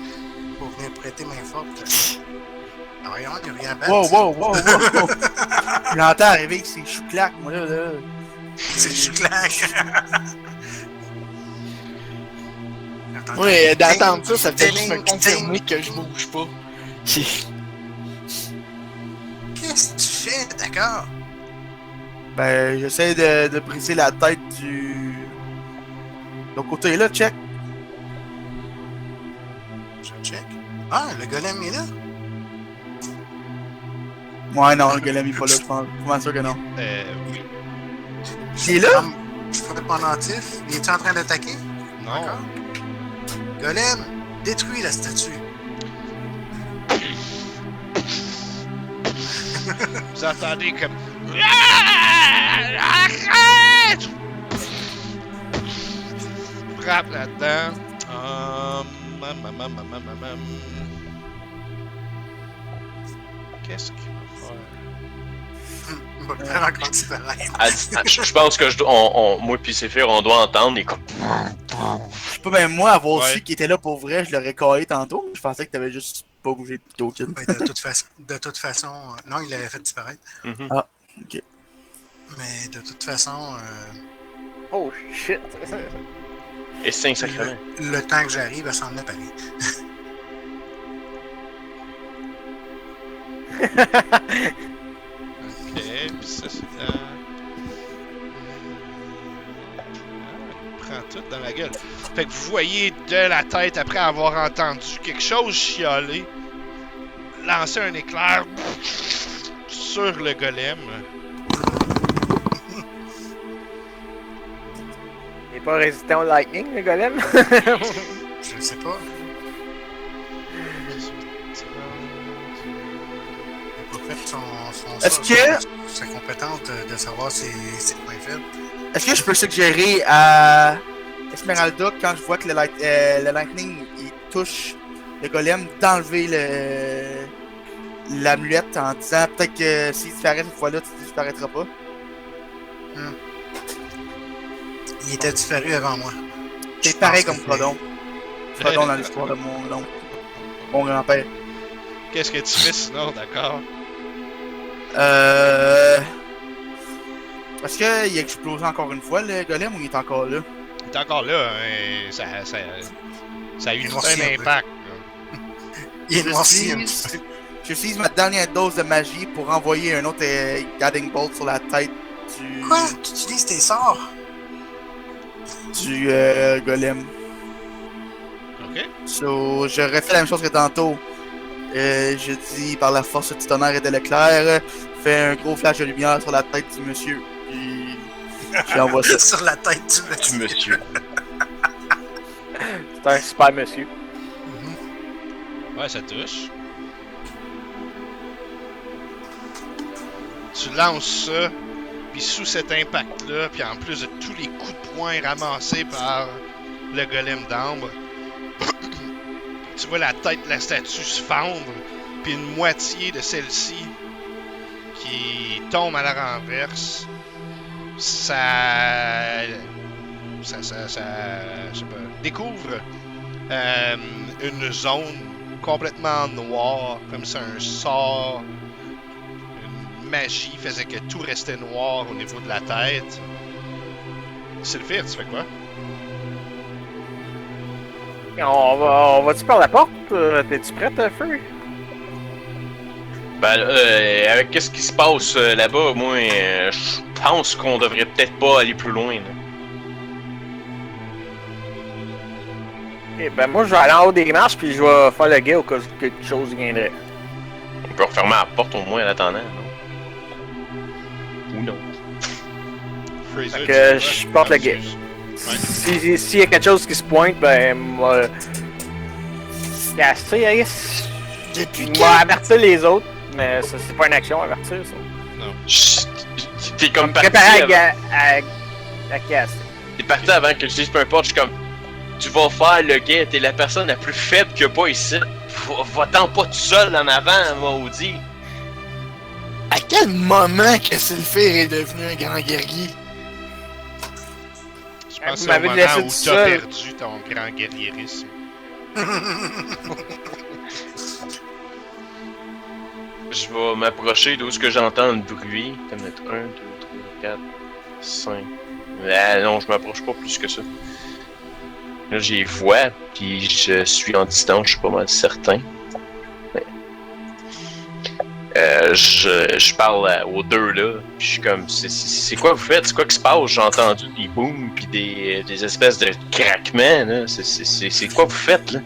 pour venir prêter main forte. Ah, voyons, il n'y a rien à battre. Wow. Je l'entends arriver avec ses chou-claques, moi là. C'est juste claque. Ouais, d'entendre ça, ça fait juste me confirmer que je bouge pas. Qu'est-ce que tu fais, d'accord? Ben, j'essaie de briser la tête du. De l'autre côté là, check. Je check. Ah, le golem est là? Ouais, non, le golem il est pas là, je pense. Comment sûr que non? Oui. Il est là? Je ferai pendentif. Il est-tu en train d'attaquer? Non. D'accord. Golem, détruis la statue. Vous entendez comme... Arrête! Frappe là-dedans. Qu'est-ce qu'il va On va le faire encore disparaître. Je pense que moi pis Séphir, on doit entendre les coups. Je sais pas, même moi, avoir Ouais. su qu'il était là pour vrai, je l'aurais collé tantôt. Je pensais que t'avais juste pas bougé de token. Ouais, de toute façon, non, il l'avait fait disparaître. Ok. Mais de toute façon, Oh shit! Et 5 sacrements. le temps que j'arrive, elle s'en est pareil. Ok, pis ça c'est dans... il prend tout dans la gueule. Fait que vous voyez de la tête, après avoir entendu quelque chose chialer, lancer un éclair sur le golem. Il est pas résistant au lightning, le golem? Je ne sais pas. Il n'a pas fait Est-ce que- sa compétence de savoir ses points faibles. Est-ce que je peux suggérer à Esmeralda, quand je vois que le lightning il touche le golem, d'enlever l'amulette en disant peut-être que s'il disparaît cette fois-là, tu disparaîtras pas? Il était disparu avant moi. C'est Je pareil pense comme que Frodon. Frodon dans l'histoire de mon grand-père. Qu'est-ce que tu fais sinon, d'accord? Est-ce qu'il a explosé encore une fois le golem ou il est encore là? Il est encore là, hein, ça a eu Il est un noirci un peu. impact. Là. Il est noirci un petit J'utilise peu. j'utilise ma dernière dose de magie pour envoyer un autre Guiding Bolt sur la tête du, Quoi? Tu utilises tes sorts? du golem. Ok? So, j'aurais fait la même chose que tantôt. Je dis par la force du tonnerre et de l'éclair, fais un gros flash de lumière sur la tête du monsieur. Puis j'envoie ça. Sur la tête du Du monsieur. monsieur. C'est un super monsieur. Mhm. Ouais, ça touche. Tu lances ça, puis sous cet impact-là, puis en plus de tous les coups de poing ramassés par le golem d'ambre, tu vois la tête de la statue se fendre, puis une moitié de celle-ci qui tombe à la renverse. Ça je sais pas, découvre une zone complètement noire, comme si un sort, une magie faisait que tout restait noir au niveau de la tête. Sylphir, tu fais quoi? On va-tu par la porte? T'es-tu prête, Feu? Ben, avec qu'est-ce qui se passe là-bas, moi, je pense qu'on devrait peut-être pas aller plus loin. Là. Eh ben moi je vais aller en haut des marches puis je vais faire le guet au cas où quelque chose viendrait. On peut refermer la porte au moins en attendant, non? Ou non? Fraser, Fait tu que fais quoi? je porte le guet. Ouais. S'il y a quelque chose qui se pointe, ben moi. Caster, I guess. Depuis Je quand? vais avertir les autres, mais ça c'est pas une action avertir ça. T'es comme parti Préparer avant, à caster. t'es parti avant que je dise peu importe, je suis comme... Tu vas faire le guet, t'es la personne la plus faible qu'il y a pas ici. Va-t'en pas tout seul en avant, maudit. À quel moment que Sylphir est devenu un grand guerrier? Je Vous pense que c'est au m'avez moment laissé où tout t'as seul. perdu ton grand guerrierisme. Je vais m'approcher d'où est-ce que j'entends le bruit. T'as mettre 1, 2, 3, 4, 5. Ah non, je m'approche pas plus que ça. Là, j'ai voix, puis je suis en distance, je suis pas mal certain. Je parle aux deux là, puis je suis comme, c'est quoi vous faites? C'est quoi qui se passe? J'ai entendu des booms, puis des espèces de craquements, là. C'est quoi vous faites, là?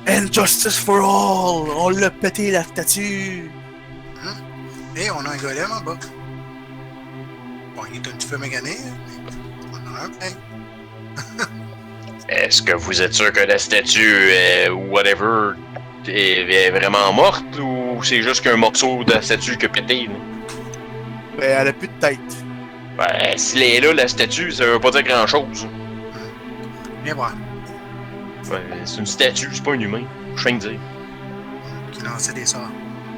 And justice for all! On l'a pété la statue! Et on a un golem en bas. Bon, il est un petit peu magané, mais on en a un plein. Est-ce que vous êtes sûr que la statue, whatever, est vraiment morte, ou c'est juste qu'un morceau de la statue qui a pété, là? Ben, elle a plus de tête. Ben, s'il est là, la statue, ça veut pas dire grand-chose. Viens voir. Ouais, c'est une statue, c'est pas un humain. Je viens de dire. Qui lançait des sorts.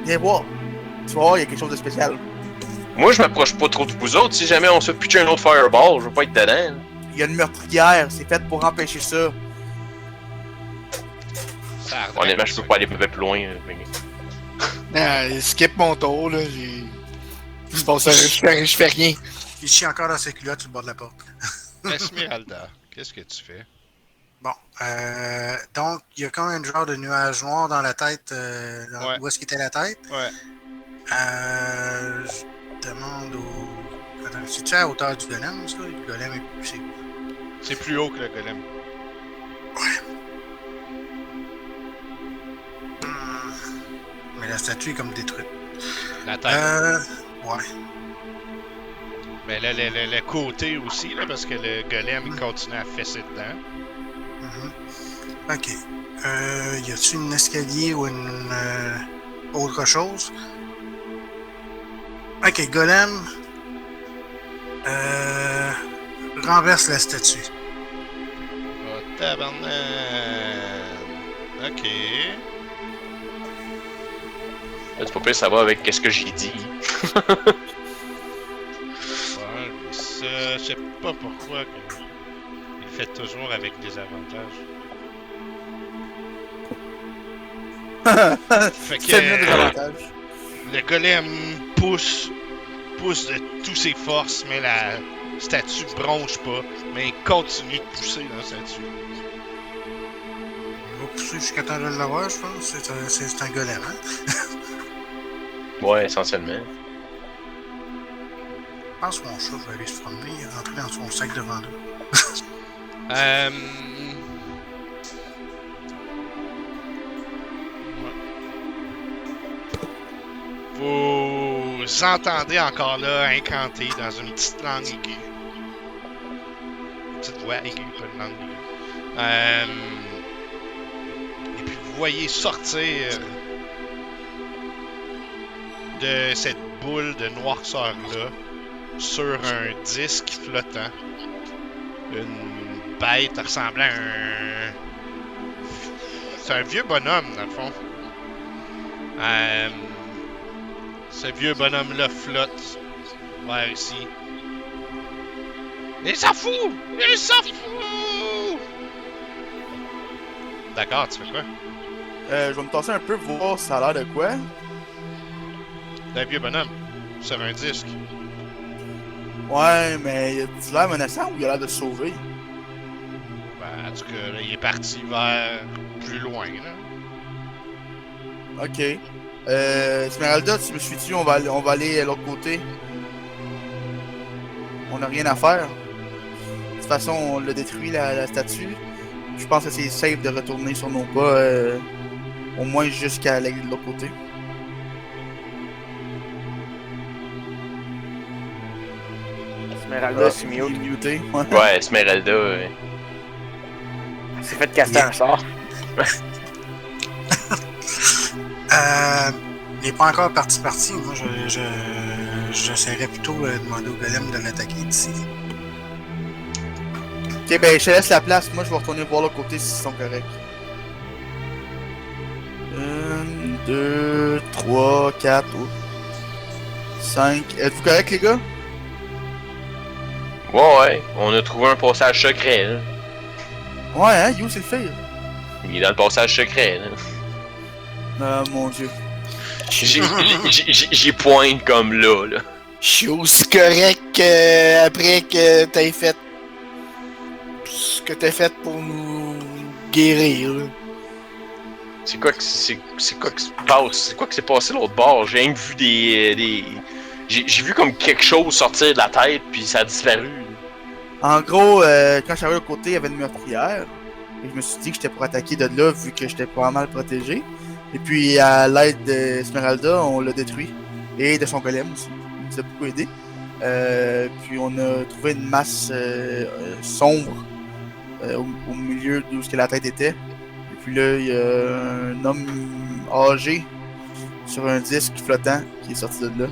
Viens voir. Tu vas voir, il y a quelque chose de spécial. Moi, je m'approche pas trop de vous autres. Si jamais on se fait pitcher un autre fireball, je veux pas être dedans. Il y a une meurtrière, c'est fait pour empêcher ça. Honnêtement, je peux pas aller plus loin. Skip mon tour, là. Je pense que je fais rien. Il chie encore dans ses culottes sur le bord de la porte. Esmeralda, qu'est-ce que tu fais? Bon, donc, il y a quand même un genre de nuage noir dans la tête, Ouais. où est-ce qu'était la tête. Ouais. Je demande au... Attends, c'est-tu à la hauteur du golem, ça? Le golem est plus... C'est plus haut que le golem. Mais la statue est comme détruite. La tête. Ouais. Mais là, le côté aussi, là, parce que le golem, il continue à fesser dedans. Ok. Y a-tu un escalier ou une autre chose? Ok, golem. Renverse la statue. Oh, tabarnak. Ok. Là, tu peux pas savoir avec qu'est-ce que j'ai dit. Ouais, ça, je sais pas pourquoi que il fait toujours avec des avantages. Fait que C'est mieux des avantages. le golem pousse de toutes ses forces, mais la statue bronche pas, mais il continue de pousser dans la statue. Il va pousser jusqu'à temps de l'avoir, je pense. C'est un golem, hein? Ouais, essentiellement. Je pense que mon chat va aller se promener et rentrer dans son sac devant nous. Vous entendez encore là incanter dans une petite langue aiguë. Une petite voix aiguë, pas une langue aiguë. Et puis vous voyez sortir de cette boule de noirceur-là sur un disque flottant une bête ressemblant à un... C'est un vieux bonhomme, dans le fond. Ce vieux bonhomme-là flotte vers ici. Il s'en fout! Il s'en fout! D'accord, tu fais quoi? Je vais me tasser un peu, voir ça a l'air de quoi. D'un vieux bonhomme, sur un disque. Ouais, mais il a l'air menaçant ou il a l'air de se sauver? Ben, en tout cas, là, il est parti vers plus loin, là. Ok. Esmeralda, tu me suis-tu? On va aller à l'autre côté. On n'a rien à faire. De toute façon, on l'a détruit, la statue. Je pense que c'est safe de retourner sur nos pas, au moins jusqu'à l'autre côté. Esmeralda s'est Il est muté. Ouais. Ouais, Esmeralda. s'est fait caster un sort. Il n'est pas encore parti. Moi, j'essaierais plutôt de demander au golem de l'attaquer d'ici. Ok, ben je te laisse la place. Moi, je vais retourner voir l'autre côté s'ils sont corrects. 1, 2, 3, 4, 5. Êtes-vous corrects, les gars? Ouais, on a trouvé un passage secret, là. Ouais, hein, You, c'est le fait. Il est dans le passage secret, là. Ah, mon dieu. J'y pointe comme là. Je suis aussi correct après que t'aies fait ce que t'as fait pour nous guérir. Là. C'est quoi qui se passe? C'est quoi qui s'est passé l'autre bord? J'ai rien que vu des... J'ai vu comme quelque chose sortir de la tête, puis ça a disparu. En gros, quand je suis arrivé de l'autre côté, il y avait une meurtrière. Et je me suis dit que j'étais pour attaquer de là, vu que j'étais pas mal protégé. Et puis, à l'aide d'Esmeralda, on l'a détruit. Et de son golem aussi. Il nous a beaucoup aidé. Puis, on a trouvé une masse sombre au milieu d'où la tête était. Et puis là, il y a un homme âgé sur un disque flottant qui est sorti de là.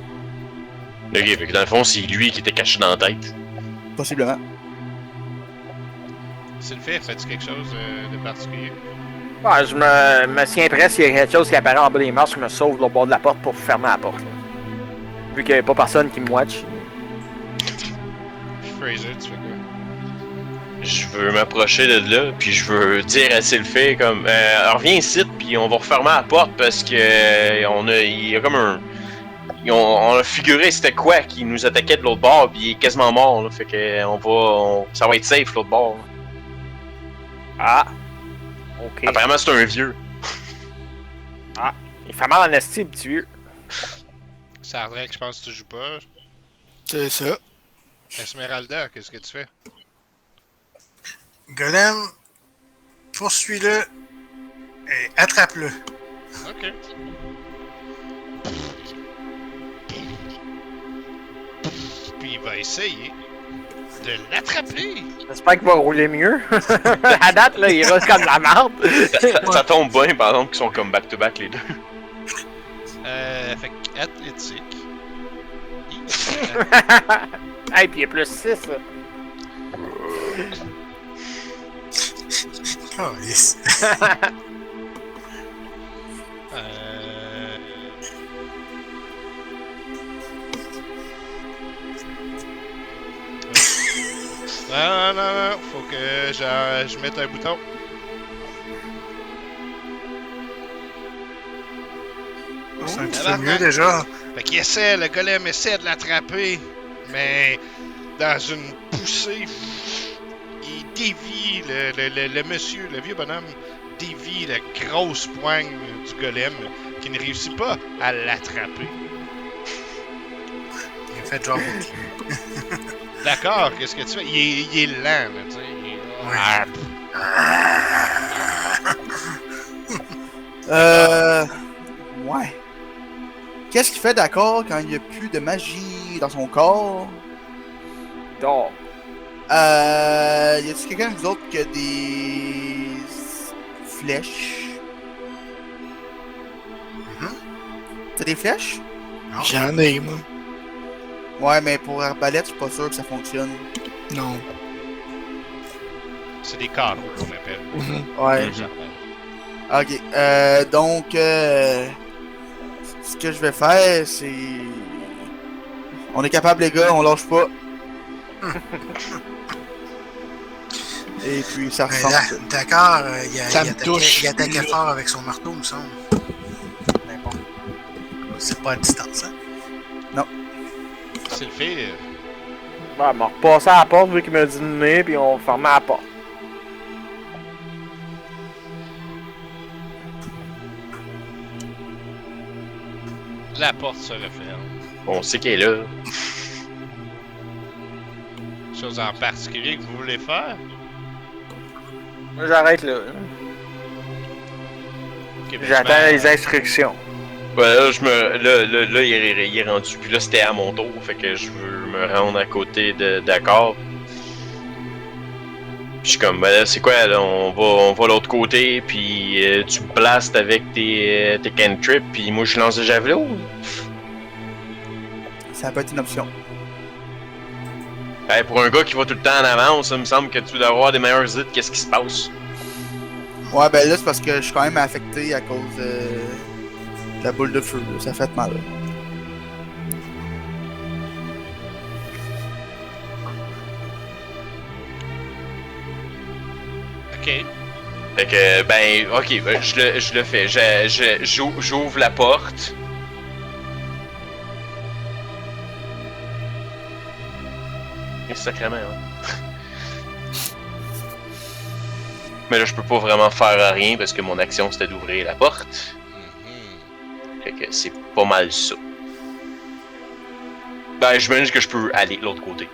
Ok, fait que dans le fond, c'est lui qui était caché dans la tête. Possiblement. C'est le fait, fais-tu quelque chose de particulier? Ouais, je me tiens prêt s'il y a quelque chose qui apparaît en bas des marches, je me sauve au bord de la porte pour fermer la porte. Là. Vu qu'il n'y avait pas personne qui me watch. Fraser, tu fais quoi? Je veux m'approcher de là, puis je veux dire à Sylphie comme reviens ici, puis on va refermer la porte parce que il y a comme un. On a figuré c'était quoi qui nous attaquait de l'autre bord, puis il est quasiment mort, là, fait que ça va être safe l'autre bord. Là. Ah! Ok. Apparemment c'est un vieux. Ah! Il fait mal en esti, petit vieux. Sardrek, je pense que tu joues pas. C'est ça. Esmeralda, qu'est-ce que tu fais? Golem, poursuis-le et attrape-le. Ok. Puis il va essayer de l'attraper. J'espère qu'il va rouler mieux. À date, là, il reste comme de la merde. Ça tombe bien, par exemple, qu'ils sont comme back-to-back les deux. Fait que athlétique. Hey, pis il y a plus 6, là. Oh, yes. Non, faut que je mette un bouton. C'est un petit peu mieux déjà. Fait qu'il essaie, le golem essaie de l'attraper, mais dans une poussée, il dévie le monsieur, le vieux bonhomme, dévie la grosse poigne du golem qui ne réussit pas à l'attraper. Il a fait genre. D'accord, qu'est-ce que tu fais? Il est lent, là, tu sais. Ouais. Qu'est-ce qu'il fait d'accord quand il n'y a plus de magie dans son corps? Dors. Y a-t-il quelqu'un de vous autres qui a des flèches? T'as des flèches? J'en ai, moi. Ouais, mais pour arbalète, je suis pas sûr que ça fonctionne. Non. C'est des carreaux qu'on appelle. Ouais. Mhm. Ok. Donc, ce que je vais faire, c'est... On est capable, les gars, on lâche pas. Et puis, ça Mais ressemble. d'accord, Ça me touche. il attaquait fort avec son marteau, me semble. Mais bon. C'est pas à distance, hein? C'est le fait. Bon, on va repasser à la porte vu qu'il m'a dit de venir, puis on ferme la porte. La porte se referme. On sait qu'elle est là. Chose en particulier que vous voulez faire? Moi, j'arrête là. Ok, ben, J'attends je les instructions. Ouais, là, là, il est rendu. Puis là, c'était à mon tour. Fait que je veux me rendre à côté d'accord. Puis je suis comme, ben là, c'est quoi, là, on va de l'autre côté. Puis tu me blastes avec tes cantrips. Puis moi, je lance le javelot. Ça peut être une option. Hey, pour un gars qui va tout le temps en avance, ça me semble que tu dois avoir des meilleures idées de qu'est-ce qui se passe. Ouais, ben là, c'est parce que je suis quand même affecté à cause de la boule de feu. Là. Ça fait mal. Ok. Fait que, ben, ok, ben, je le fais. J'ouvre la porte. Et sacrément, hein. Mais là, je peux pas vraiment faire rien parce que mon action c'était d'ouvrir la porte. Fait que c'est pas mal ça. Ben, je me dis que je peux aller de l'autre côté.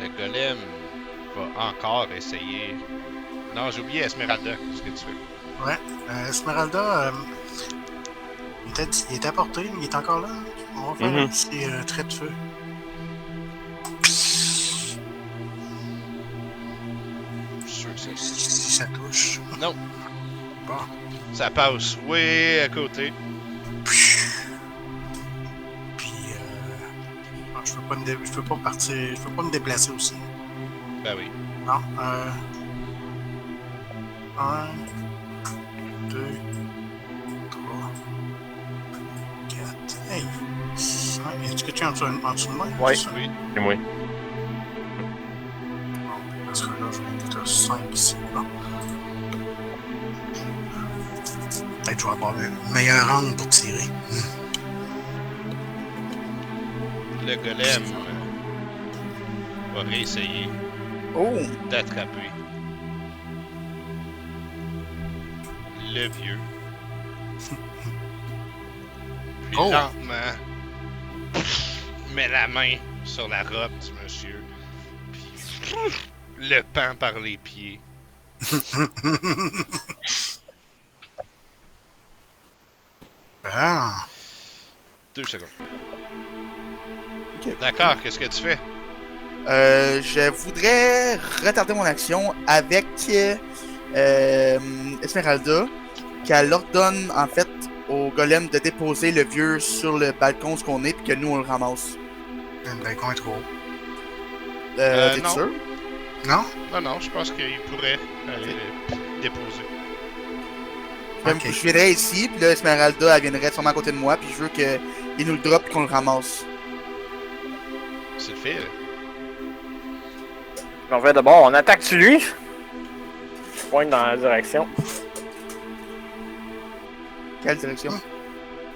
Le golem va encore essayer. Non, j'ai oublié Esmeralda. Qu'est-ce que tu fais? Ouais. Esmeralda, il était à portée, il est encore là. On va faire un petit trait de feu. Je suis sûr que c'est. Si ça touche. Non. Bon. Ça passe way à côté. Puis, je peux pas partir, je peux pas me déplacer aussi. Ben oui. Non. 1, 2, 3, Hey. Ouais, est-ce que tu es en dessous de moi? Ouais. C'est ça? Oui. C'est moi. Bon, dans ce cas-là, je vais mettre 5 ici. Bon. Peut-être que je vais avoir le meilleur angle pour tirer. Le golem va réessayer Oh! d'attraper le vieux. Puis Oh. lentement, met la main sur la robe du monsieur. Puis le pend par les pieds. Ah. 2 secondes. Ok. D'accord, qu'est-ce que tu fais? Je voudrais retarder mon action avec Esmeralda, qu'elle ordonne en fait au golem de déposer le vieux sur le balcon où on est, puis que nous on le ramasse. Le balcon est trop haut. T'es non. sûr? Non? Non, je pense qu'il pourrait aller le déposer. Ok. Je viendrais ici, puis là Esmeralda elle viendrait sûrement à côté de moi, puis je veux qu'il nous le drop et qu'on le ramasse. C'est le fait, là. On fait d'abord, on attaque-tu lui? Je pointe dans la direction. Quelle direction?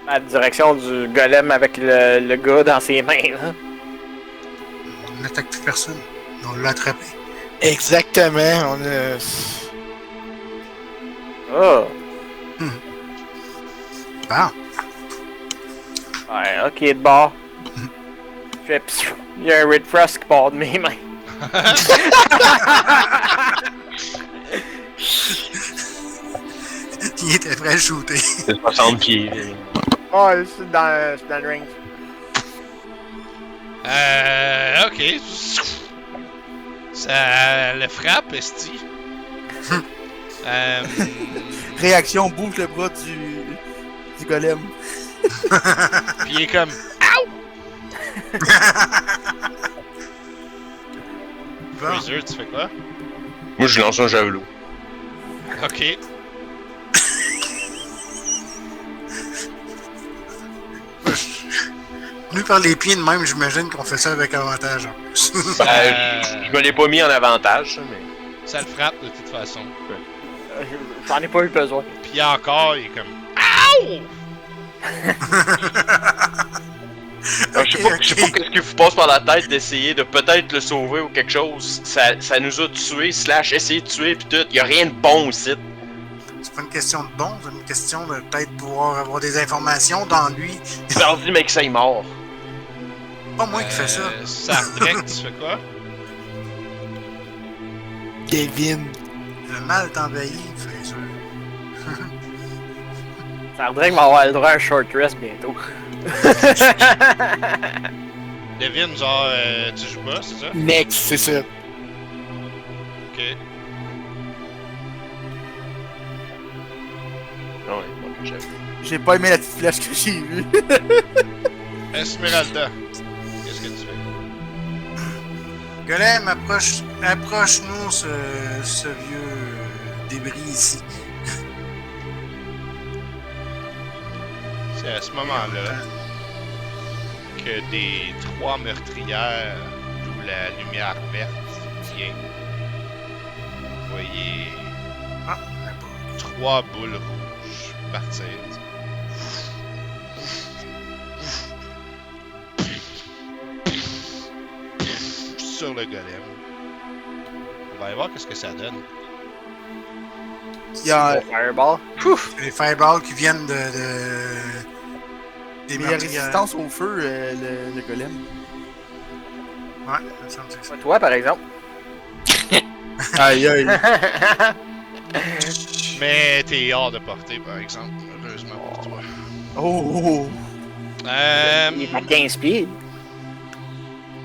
La direction du golem avec le gars dans ses mains, là. On n'attaque plus personne. On l'a attrapé. Exactement, on a... Oh! Bon. Ouais, ok, de bord. Je fais pssst, il y a un Red Frost qui part de mes mains. Il était prêt à shooter. C'est 60 pieds. Oh, c'est dans le ring. Ok. Ça le frappe, esti. Réaction, bouge le bras du golem. Puis il est comme. Bon. Fraser, tu fais quoi? Moi, je lance un javelot. Ok. Venu par les pieds de même, j'imagine qu'on fait ça avec avantage en plus. Je me l'ai pas mis en avantage, mais. Ça le frappe de toute façon. J'en ai pas eu besoin. Puis encore, il est comme. Ow! Je sais pas qu'est-ce qui vous passe par la tête d'essayer de peut-être le sauver ou quelque chose. Ça nous a tués, / essayer de tuer pis tout. Y'a rien de bon aussi. C'est pas une question de bon, c'est une question de peut-être pouvoir avoir des informations dans lui. Tu leur dis, mec, ça est mort. Pas moi qui fais ça. Sardrek, tu fais quoi? Kevin. Le mal t'envahit, Fraser. Sardrek va avoir le droit à un short rest bientôt. Devine, genre, tu joues pas, c'est ça? Next, c'est ça. Ok. Non, ouais, J'ai pas aimé la petite flèche que j'ai vue. Esmeralda, qu'est-ce que tu fais? Golem, approche-nous ce vieux débris ici. C'est à ce moment-là que des 3 meurtrières, d'où la lumière verte vient. Vous voyez Ah, on a 3 boules rouges partir. Sur le golem. On va aller voir qu'est-ce que ça donne. Il y a, Fireball. pas. Les fireballs qui viennent des mais il y a meurtrières. résistance au feu, le golem. Ouais, ça me semble que c'est ça. Pas toi, par exemple. Aïe aïe. Mais t'es hors de portée, par exemple. Heureusement pour toi. Oh, oh. Il est à 15 pieds.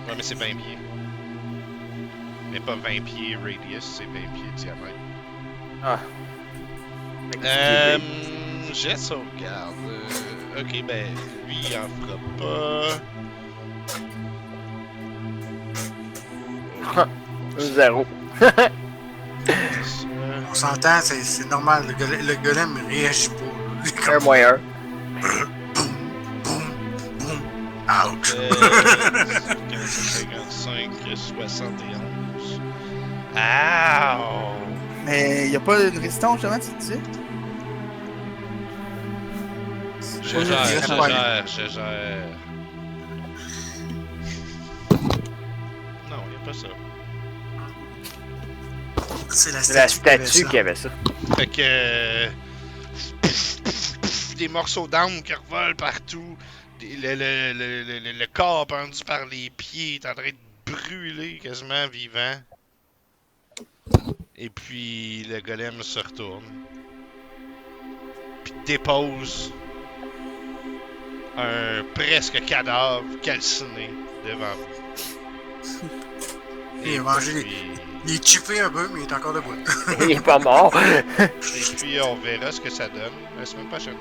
Ouais, mais c'est 20 pieds. Mais pas 20 pieds radius, c'est 20 pieds diamètre. Ah. Jet sauvegarde. Ok, ben, lui, il en fera pas. 0. On s'entend, c'est normal. Le golem réagit pas. Un moyen. Boum, boum, Ouch! 55, 71. Ow! Mais y a pas une résistance, justement, tu disais? Je gère. Non, y a pas ça. C'est la C'est la statue statue qui avait ça. Fait que. Des morceaux d'âme qui revolent partout. Le corps pendu par les pieds est en train de brûler quasiment vivant. Et puis le golem se retourne. Puis dépose un presque cadavre calciné devant vous. Il a mangé. Il est chippé un peu, mais il est encore debout. Il est pas mort. Et puis on verra ce que ça donne la semaine prochaine.